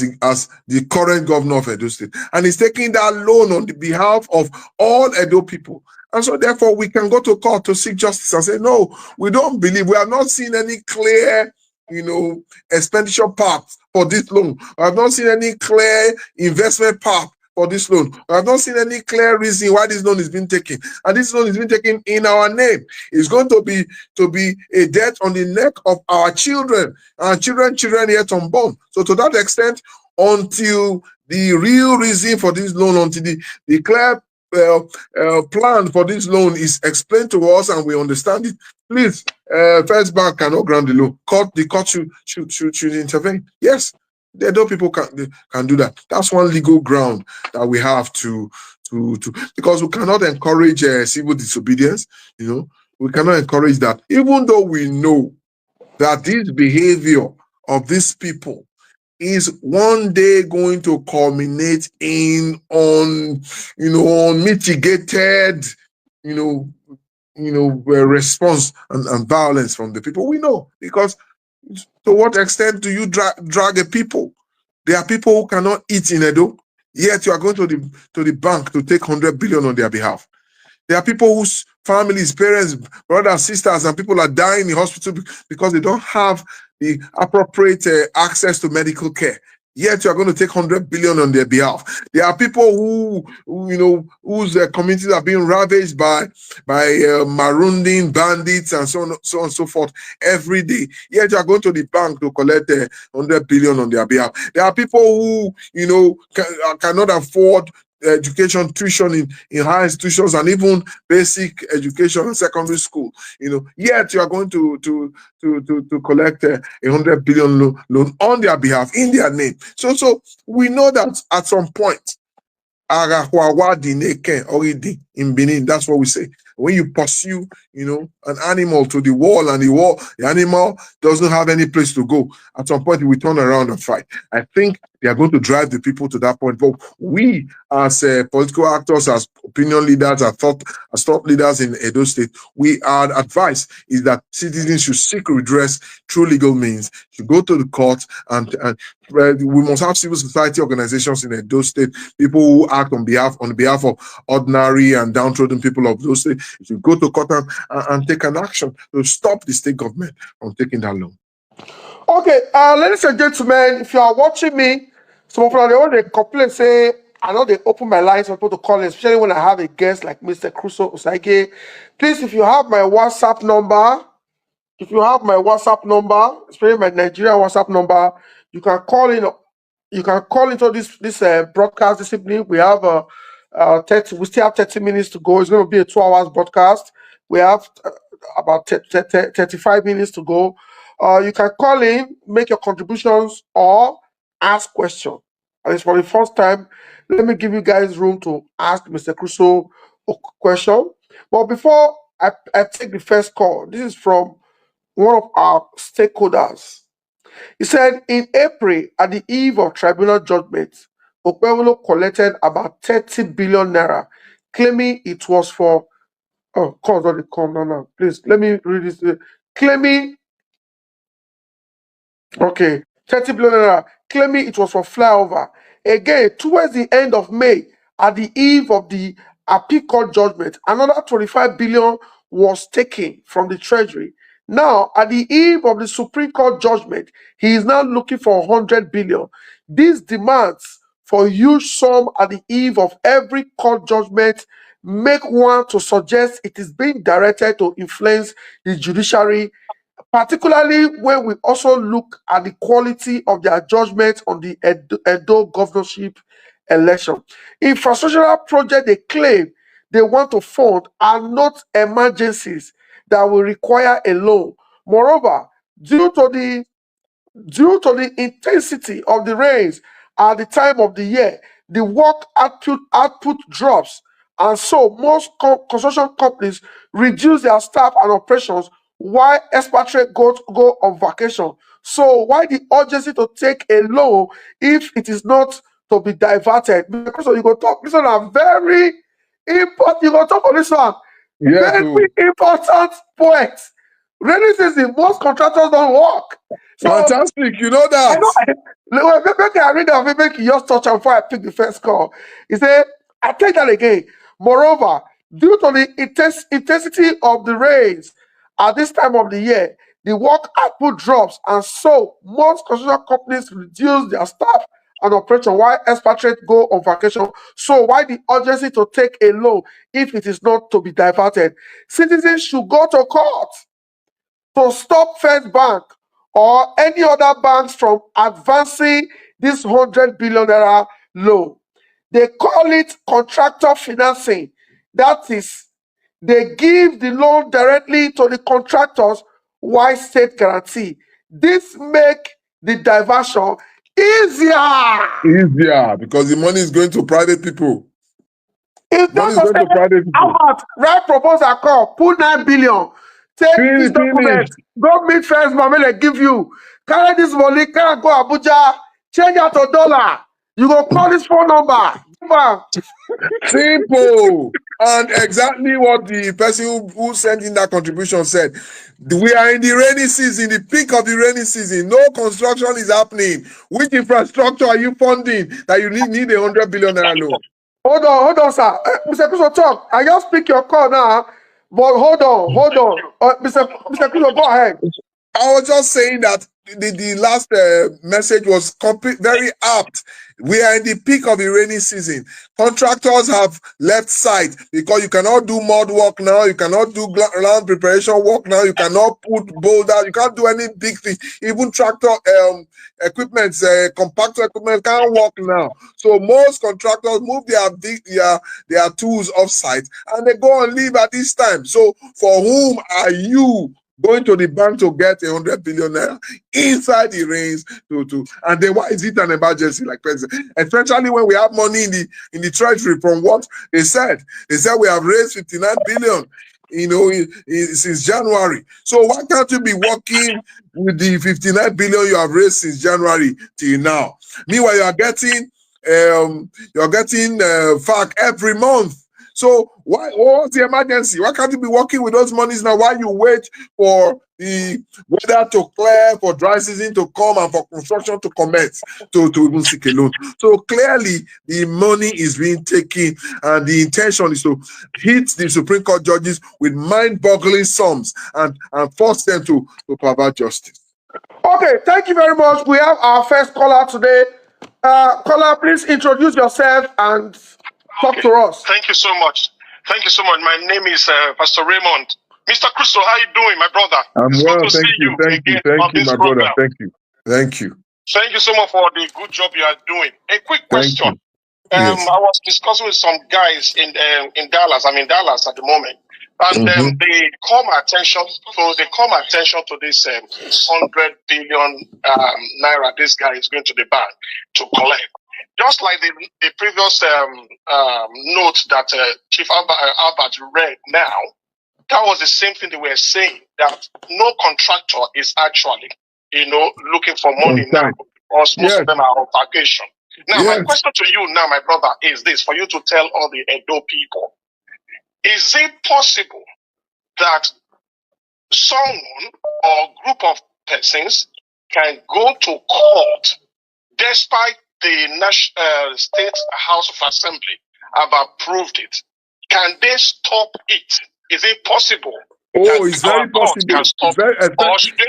the current governor of Edo State, and he's taking that loan on the behalf of all Edo people. And so therefore we can go to court to seek justice and say, no, we don't believe, we have not seen any clear expenditure path for this loan. I have not seen any clear investment path for this loan. I have not seen any clear reason why this loan is being taken. And this loan is being taken in our name. It's going to be a debt on the neck of our children yet unborn. So to that extent, until the real reason for this loan, until the clear plan for this loan is explained to us and we understand it, please, First Bank cannot grant the loan. The court should intervene. Yes, the Edo people can do that. That's one legal ground that we have to because we cannot encourage civil disobedience. We cannot encourage that, even though we know that this behavior of these people is one day going to culminate in unmitigated response and violence from the people. We know, because to what extent do you drag a people? There are people who cannot eat in Edo, yet you are going to the bank to take 100 billion on their behalf. There are people whose families, parents, brothers, sisters, and people are dying in the hospital because they don't have the appropriate access to medical care. Yet you are going to take 100 billion on their behalf. There are people whose communities are being ravaged by maroonding bandits and so on and so forth every day. Yet you are going to the bank to collect 100 billion on their behalf. There are people who cannot afford education, tuition in high institutions, and even basic education in secondary school. Yet you are going to collect 100 billion loan on their behalf, in their name. So we know that at some point, in Benin, that's what we say. When you pursue, an animal to the wall, and the animal doesn't have any place to go, at some point we turn around and fight. I think They are going to drive the people to that point. But we, as political actors, as opinion leaders, as thought leaders in Edo State, our advice is that citizens should seek redress through legal means, should go to the court, and we must have civil society organizations in Edo State, people who act on behalf of ordinary and downtrodden people of those states. Should go to court and take an action to stop the state government from taking that loan.
Okay, ladies and gentlemen, if you are watching me, some of you they complain, say, I know they open my lines for people to call, especially when I have a guest like Mr. Crusoe Osaige. Please, if you have my WhatsApp number, especially my Nigerian WhatsApp number, you can call in. You can call into this broadcast this evening. We have we still have 30 minutes to go. It's going to be a 2 hours broadcast. We have about 35 minutes to go. You can call in, make your contributions, or ask questions. And it's for the first time. Let me give you guys room to ask Mr. Crusoe a question. But before I take the first call, this is from one of our stakeholders. He said, in April, at the eve of tribunal judgment, Okpebholo collected about 30 billion naira, claiming it was for. Oh, calls on the come now. Please, let me read this. Claiming. Okay, 30 billion naira, claiming it was for flyover. Again, towards the end of May, at the eve of the appeal court judgment, another 25 billion was taken from the treasury. Now, at the eve of the Supreme Court judgment, he is now looking for 100 billion. These demands for huge sum at the eve of every court judgment make one to suggest it is being directed to influence the judiciary, particularly when we also look at the quality of their judgment on the Edo governorship election. Infrastructural projects they claim they want to fund are not emergencies that will require a loan. Moreover, due to the intensity of the rains at the time of the year, the work output drops, and so most construction companies reduce their staff and operations while expatriates go on vacation. So why the urgency to take a loan if it is not to be diverted? Because you go talk, this one are very important. You go talk on this one.
Yes,
Very important point. Rainy season, most contractors don't work. So
fantastic, you know that.
maybe I read that, maybe you just touch on before I pick the first call. He said, I take that again. Moreover, due to the intensity of the rains at this time of the year, the work output drops, and so most construction companies reduce their staff and operation while expatriates go on vacation. So why the urgency to take a loan if it is not to be diverted? Citizens should go to court to stop First Bank or any other banks from advancing this 100 billion naira loan. They call it contractor financing. That is, they give the loan directly to the contractors while state guarantee. This make the diversion easier
because the money is going to private people.
It's
Money
not
is going to private people.
how much? Right proposal call, put 9 billion. Take this document, go meet First Bank, they give you. Carry this money, can't go Abuja, change out to dollar. You go call this phone number.
Simple. And exactly what the person who sent in that contribution said. We are in the rainy season, the peak of the rainy season. No construction is happening. Which infrastructure are you funding that you need 100 billion naira loan?
Hold on, sir. Mr. Crusoe, talk. I just pick your call now. But hold on. Mr. Crusoe, go ahead.
I was just saying that the last message was very apt. We are in the peak of the rainy season. Contractors have left site because you cannot do mud work now. You cannot do land preparation work now. You cannot put boulders. You can't do any big thing. Even tractor equipment, compactor equipment can't work now. So most contractors move their tools off site and they go on leave at this time. So for whom are you going to the bank to get 100 billion naira inside the rains and then why is it an emergency like president? Especially when we have money in the treasury from what they said. They said we have raised 59 billion. since January. So why can't you be working with the 59 billion you have raised since January till now? Meanwhile, you are getting FAC every month. So what's the emergency? Why can't you be working with those monies now while you wait for the weather to clear, for dry season to come, and for construction to commence to even seek a loan? So clearly the money is being taken, and the intention is to hit the Supreme Court judges with mind-boggling sums and force them to provide justice.
Okay, thank you very much. We have our first caller today. Caller, please introduce yourself and talk to us.
Thank you so much. Thank you so much. My name is Pastor Raymond. Mr. Crusoe, how you doing, my brother?
I'm well, thank you, my brother. Thank you.
Thank you so much for the good job you are doing. A quick question.
Yes.
I was discussing with some guys in Dallas. I'm in Dallas at the moment. And they call my attention. So they call my attention to this 100 billion naira this guy is going to the bank to collect. Just like the previous note that Chief Albert read now, that was the same thing they were saying, that no contractor is actually, looking for money now, because most of them are on vacation. Now, my question to you now, my brother, is this, for you to tell all the Edo people. Is it possible that someone or group of persons can go to court despite the State House of Assembly have approved it? Can they stop it? Is it possible?
Oh, it's very possible. It's very possible.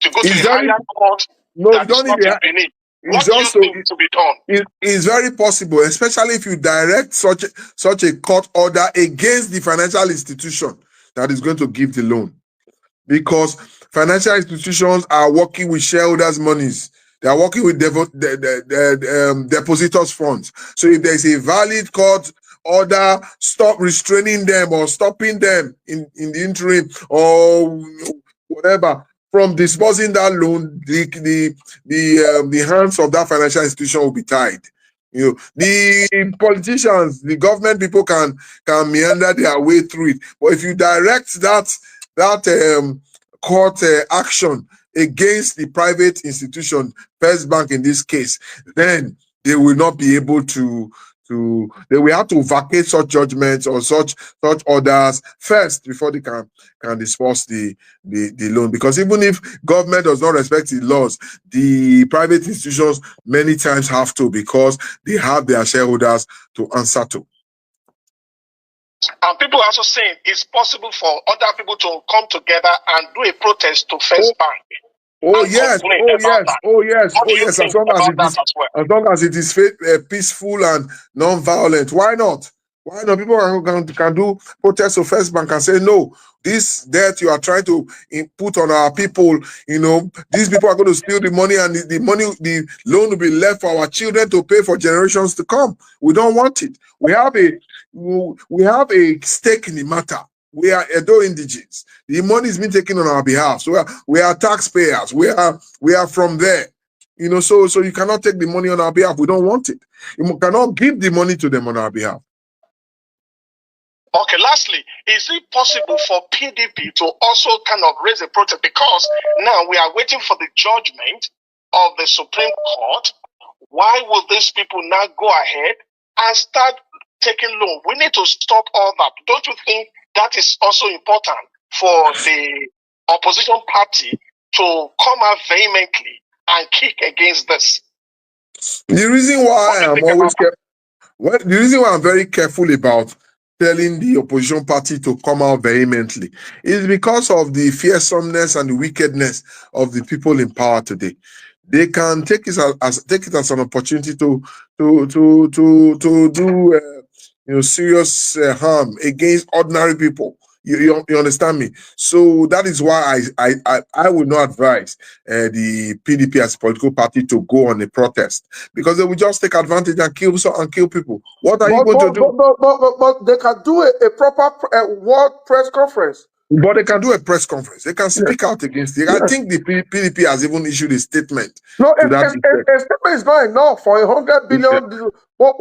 To go to the higher court.
No, you don't need the.
What do you think to be done?
It's very possible, especially if you direct such a court order against the financial institution that is going to give the loan, because financial institutions are working with shareholders' monies. They are working with depositors' funds. So if there is a valid court order, stop restraining them or stopping them in the interim or whatever from disbursing that loan, the hands of that financial institution will be tied. The politicians, the government people can meander their way through it. But if you direct that court action against the private institution, First Bank in this case, then they will not be able to they will have to vacate such judgments or such orders first before they can disperse the loan. Because even if government does not respect the laws, the private institutions many times have to, because they have their shareholders to answer to.
And people are also saying it's possible for other people to come together and do a protest to First Bank.
As long as it is peaceful and non-violent. Why not? People can do protests to First Bank and say, no, this debt you are trying to put on our people, these people are going to steal the money, and the loan will be left for our children to pay for generations to come. We don't want it. We have a stake in the matter. We are Edo indigenes. The money is being taken on our behalf. So we are taxpayers. We are from there. So you cannot take the money on our behalf. We don't want it. You cannot give the money to them on our behalf.
Okay, lastly, is it possible for PDP to also kind of raise a protest? Because now we are waiting for the judgment of the Supreme Court. Why will these people now go ahead and start taking loan? We need to stop all that. Don't you think that is also important for the opposition party to come out vehemently and kick against this?
The reason why I'm very careful about telling the opposition party to come out vehemently is because of the fearsomeness and the wickedness of the people in power today. They can take it as an opportunity to do serious harm against ordinary people. You understand me? So that is why I would not advise the PDP as a political party to go on a protest, because they will just take advantage and kill people. What are you going to do?
But they can do a proper world press conference
But they can do a press conference. They can speak out against it. I think the PDP has even issued a statement.
No,
to
a
that
statement is not enough for 100 billion. What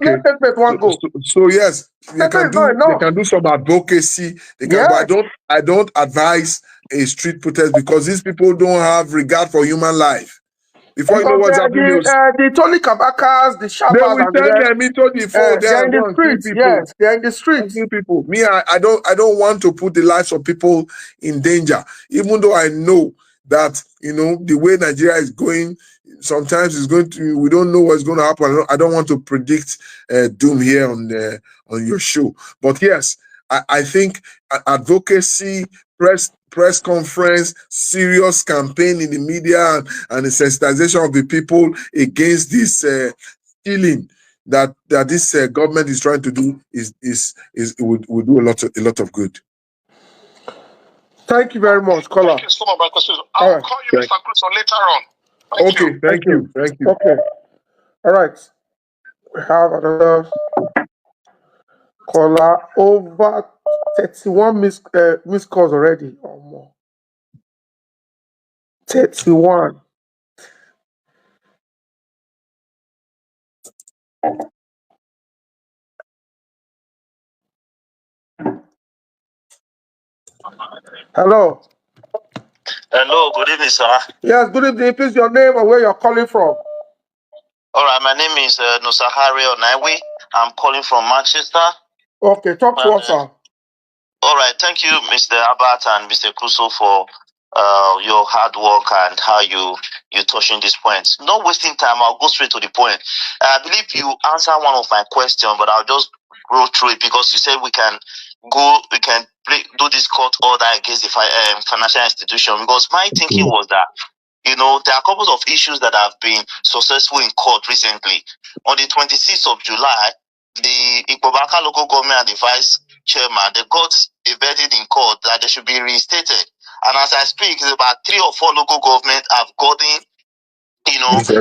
statement one go?
So yes, they can do some advocacy. They can, but I don't advise a street protest because these people don't have regard for human life. Before you know what's happening,
the Tony Kabakas, the Shabas,
they will tell them into the phone.
they're in the streets. Yes, they're in the streets.
People. Me, I don't want to put the lives of people in danger, even though I know that the way Nigeria is going. Sometimes it's going to. We don't know what's going to happen. I don't want to predict doom here on your show. But yes, I think advocacy, press conference, serious campaign in the media, and the sensitization of the people against this stealing that this government is trying to do would do a lot of good.
Thank you very much, caller.
Thank you so much, my question. I'll call you, Mr. Crusoe, later on.
Thank you. Thank you.
Okay. All right. We have another caller. Over 31 missed calls already or more. 31. Hello.
Hello, good evening, sir.
Yes, good evening. Please, your name and where you're calling from.
All right, my name is Nosahari Onaiwe. I'm calling from Manchester.
Okay, talk to us, sir.
All right, thank you, Mr. Abbott and Mr. Crusoe, for your hard work and how you're touching these points. Not wasting time, I'll go straight to the point. I believe you answered one of my questions, but I'll just go through it because you said we can do this court order against the financial institution. Because my thinking was that, there are a couple of issues that have been successful in court recently. On the 26th of July, the Ikobaka local government and the vice chairman, they got a verdict in court that they should be reinstated. And as I speak, about 3 or 4 local governments have gotten,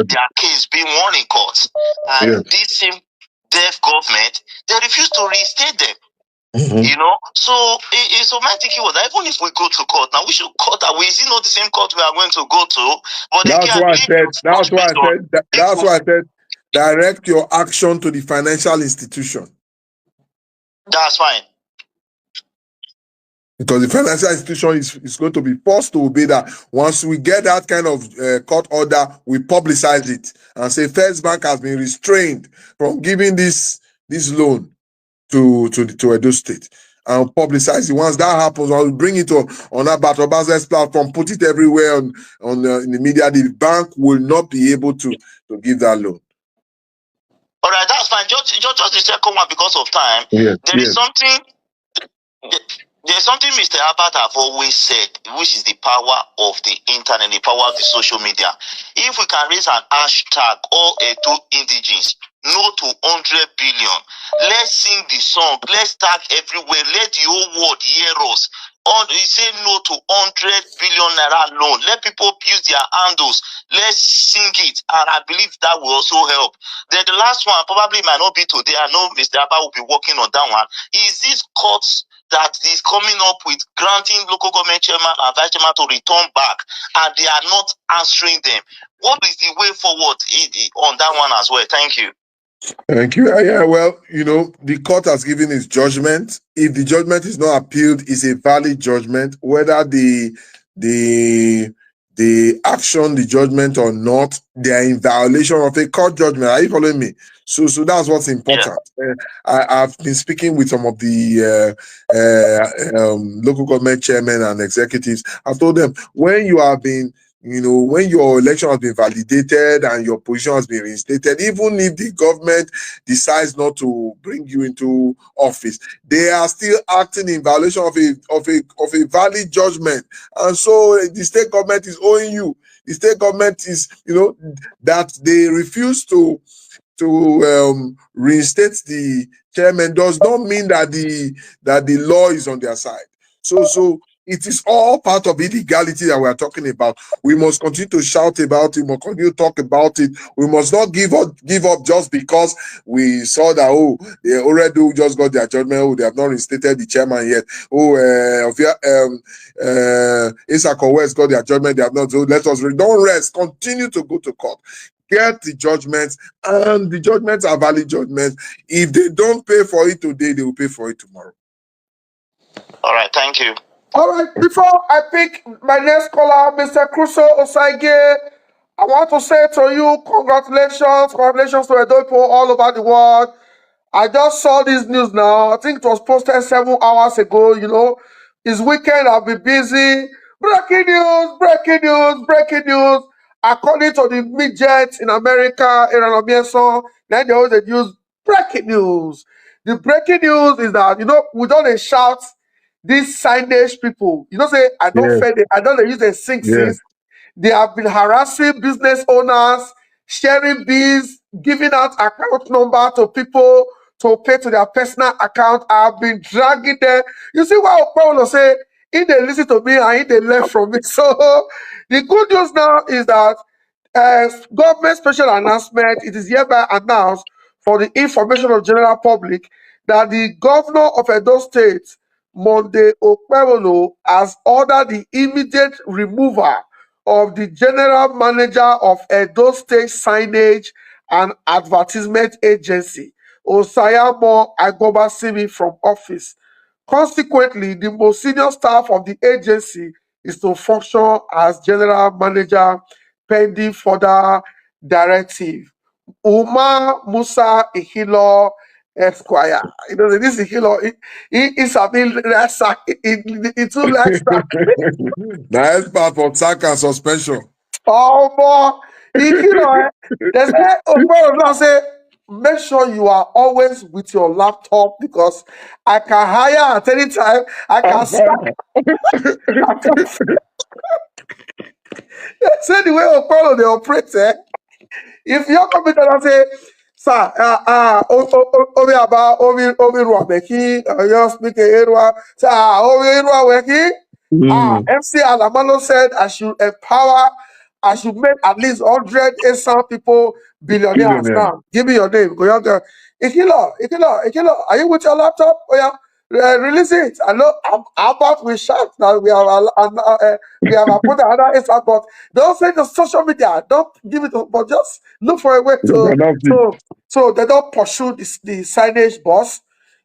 their case being won in court. And this same deaf government, they refuse to reinstate them. So my thinking was that even if we go to court, now we should court away. Is it not the same court we are going to go to? But
that's why I said direct your action to the financial institution.
That's fine.
Because the financial institution is going to be forced to obey that. Once we get that kind of court order, we publicize it and say First Bank has been restrained from giving this loan to Edo State, and publicize it. Once that happens, I'll bring it on our Batoba's platform, put it everywhere in the media. The bank will not be able to give that loan.
All right, that's fine. Just the second one because of time. There's something Mr. Abbott have always said, which is the power of the internet, the power of the social media. If we can raise an hashtag, all Edo indigenes, no to 100 billion. Let's sing the song. Let's tag everywhere. Let the whole world hear us. We say no to 100 billion naira loan. Let people use their handles. Let's sing it. And I believe that will also help. Then the last one probably might not be today. I know Mr. Abba will be working on that one. Is this courts that is coming up with granting local government chairman and vice chairman to return back, and they are not answering them? What is the way forward on that one as well? Thank you.
Thank you. Yeah, well, the court has given its judgment. If the judgment is not appealed, it's a valid judgment. Whether the action, the judgment or not, they are in violation of a court judgment. Are you following me? So that's what's important. Yeah. I've been speaking with some of the local government chairmen and executives. I've told them, when you have been, when your election has been validated and your position has been reinstated, even if the government decides not to bring you into office, they are still acting in violation of a valid judgment. And so the state government is owing you. The state government is, that they refuse to reinstate the chairman does not mean that the law is on their side. So It is all part of illegality that we are talking about. We must continue to shout about it. We must continue to talk about it. We must not give up just because we saw that, oh, they already just got their judgment. Oh, they have not reinstated the chairman yet. Oh, Isako West got their judgment. They have not. So let us don't rest. Continue to go to court. Get the judgments, and the judgments are valid judgments. If they don't pay for it today, they will pay for it tomorrow.
All right, thank you.
All right, before I pick my next caller, Mr. Crusoe Osagie, I want to say to you, congratulations to Edo people all over the world. I just saw this news now. I think it was posted 7 hours ago. You know, it's weekend. I'll be busy. Breaking news. According to the midgets in America, Iran Obieso, then they always use breaking news. The breaking news is that, you know, we don't shout these signage people. You know, say, I don't use the sing since. They have been harassing business owners, sharing bills, giving out account number to people to pay to their personal account. I've been dragging them. You see what Paulo say? If they listen to me and if they learn from me. So the good news now is that government special announcement, it is hereby announced for the information of general public that the governor of Edo State, Monday Okpebholo, has ordered the immediate removal of the general manager of Edo State Signage and Advertisement Agency, Osayamo Agbobasimi, from office. Consequently, the most senior staff of the agency is to function as general manager pending further directive. Umar Musa Ihilo Esquire. You know, this Ihilo, he is a bit it's too like sack.
The expert for sack and suspension.
Oh boy, Ihilo, they say, now say, make sure you are always with your laptop because I can hire at any time. I can start. Say the way Okpolo they operate, if your computer and say, sir, omi aba omi ruabeki, you speak Erua, say, omi ruabeki. MC Alamano said I should make at least 100 ASAP people billionaires now. Give me your name. Go out there. Ikilo, are you with your laptop? Oh yeah, release it. I know about we shout that we have put another ASAP, but don't say the social media. Don't give it, but just look for a way to so they don't pursue the signage boss,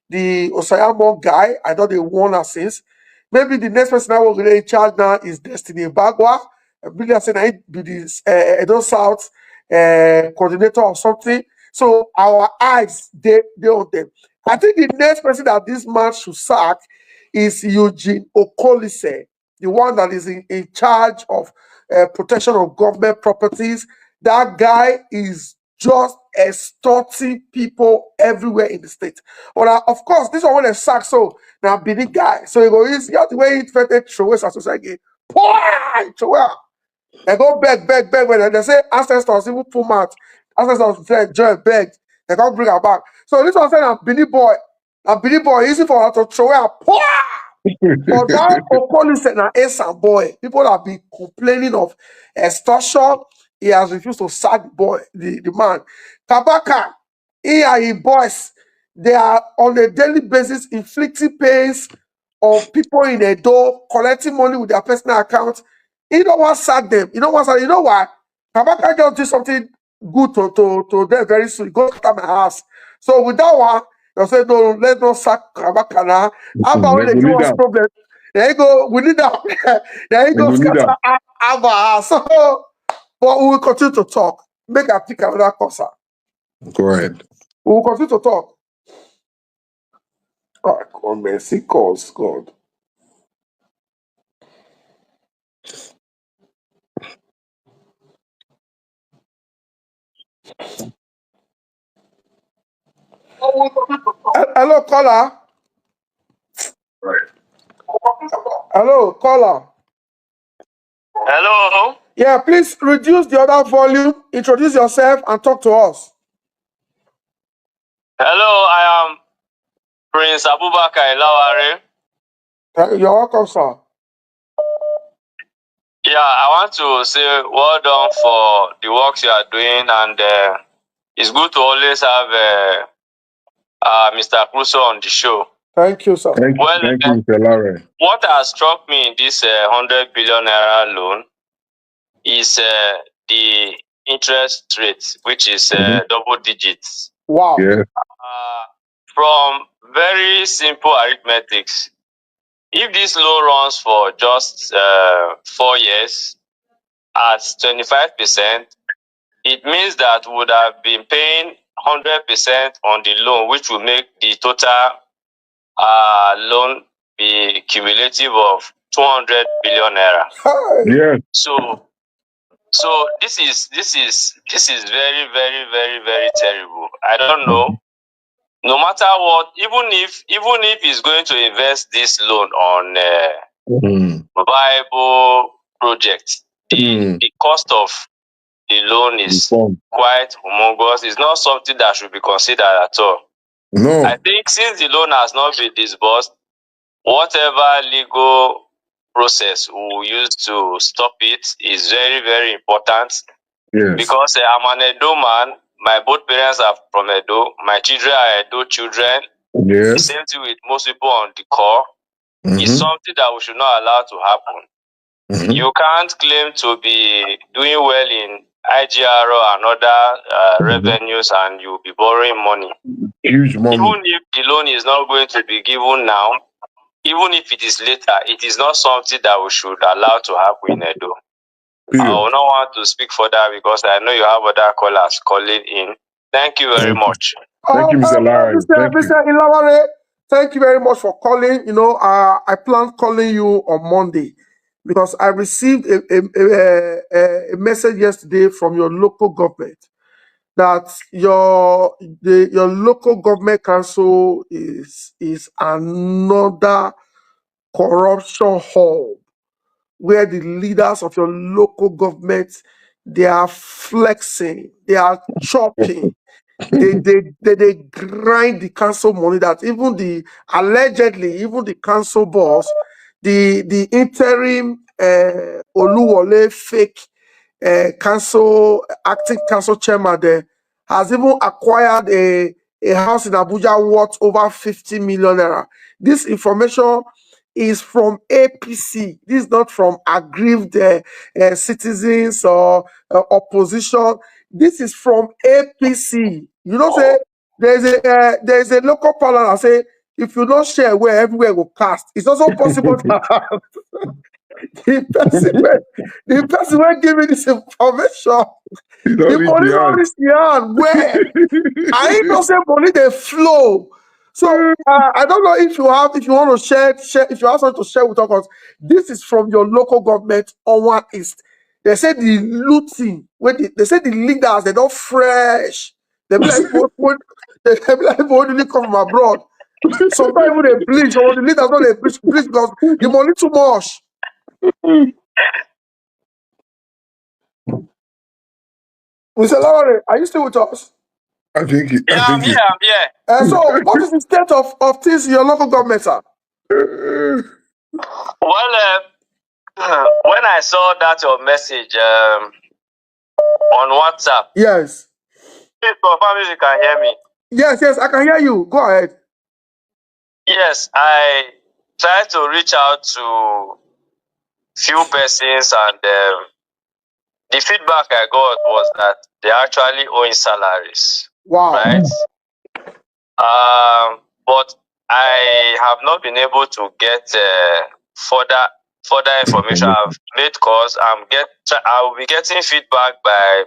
the Osayamo guy. I know they warn us since. Maybe the next person I will be in charge now is Destiny Bagwa. Really, I said I be the Edo South coordinator or something. So our eyes they on them. I think the next person that this man should sack is Eugene Okolise, the one that is in charge of protection of government properties. That guy is just extorting people everywhere in the state. But of course, this one when they sack, so now be the guy. So you go, he's got the way he threatened throw away society. Throw. They go beg when they say ancestors even pull out. Ancestors say joy beg. They can't bring her back. So this one saying I'm Billy Boy, easy for her to throw away. But that Okoli and Asa boy, people have been complaining of extortion. He has refused to sack the man. Kabaka, he and his boys, they are on a daily basis inflicting pains on people in Edo, collecting money with their personal accounts. He don't want to sack them. You know why? Kabaka just did something good to them very soon. Go to my house. So with that one, they say, no, let's not sack Kabaka now. How about when they give us problem? There you go. We need that. There you go. Scatter our so, but we will continue to talk. Make a pick another course.
Go ahead.
We will continue to talk. God, mercy, cause God. Hello, caller.
Right.
Hello, caller.
Hello.
Yeah, please reduce the other volume, introduce yourself, and talk to us.
Hello, I am Prince Abubakar Ilaware.
You're welcome, sir.
Yeah, I want to say well done for the works you are doing, and it's good to always have Mr. Crusoe on the show.
Thank you, sir.
Thank you, Mr. Larry.
What has struck me in this 100 billion naira loan is the interest rate, which is double digits.
Wow.
Yeah.
From very simple arithmetics, if this loan runs for just 4 years at 25%, it means that we would have been paying 100% on the loan, which will make the total loan be cumulative of 200 billion naira.
Yeah.
So this is very, very, very, very terrible. I don't know. No matter what, even if he's going to invest this loan on viable projects, the cost of the loan is quite humongous. It's not something that should be considered at all.
No.
I think since the loan has not been disbursed, whatever legal process we will use to stop it is very, very important.
Yes.
Because I'm an Edo man. My both parents are from Edo. My children are Edo children.
Yes.
The same thing with most people on the call. It's something that we should not allow to happen. You can't claim to be doing well in IGRO and other revenues, and you'll be borrowing money.
Huge money.
Even if the loan is not going to be given now, even if it is later, it is not something that we should allow to happen in Edo. I will not want to speak further because I know you have other callers calling in. Thank you very much.
Thank you, Mr. Larry.
Mr. Ilaware, thank you very much for calling. You know, I plan calling you on Monday because I received a message yesterday from your local government that your local government council is another corruption hub where the leaders of your local government, they are flexing, they are chopping, they grind the council money, that even the allegedly even the council boss, the interim Oluwole fake acting council chairman there, has even acquired a house in Abuja worth over 50 million naira. This information is from APC. This is not from aggrieved citizens or opposition. This is from APC. You know, say there's a local parliament say if you don't share where everywhere will cast. It's also possible that the person will give me this information. The money don't reach the hand. Where? I ain't no say money they flow. So I don't know if you want to share if you have something to share with us. This is from your local government on One East. They say the looting, they say the leaders, they don't fresh. They be like people only come from abroad. Sometimes even they bleach, or the leaders don't they bleach because the money too much. Mr. Lowry, are you still with us?
I'm here.
I'm here.
So, what is the state of things in your local government, sir?
Well, when I saw that your message on WhatsApp,
yes.
Please confirm if you can hear me.
Yes, I can hear you. Go ahead.
Yes, I tried to reach out to few persons, and the feedback I got was that they actually owing salaries.
Wow.
Right? But I have not been able to get further information. I've made calls. I will be getting feedback by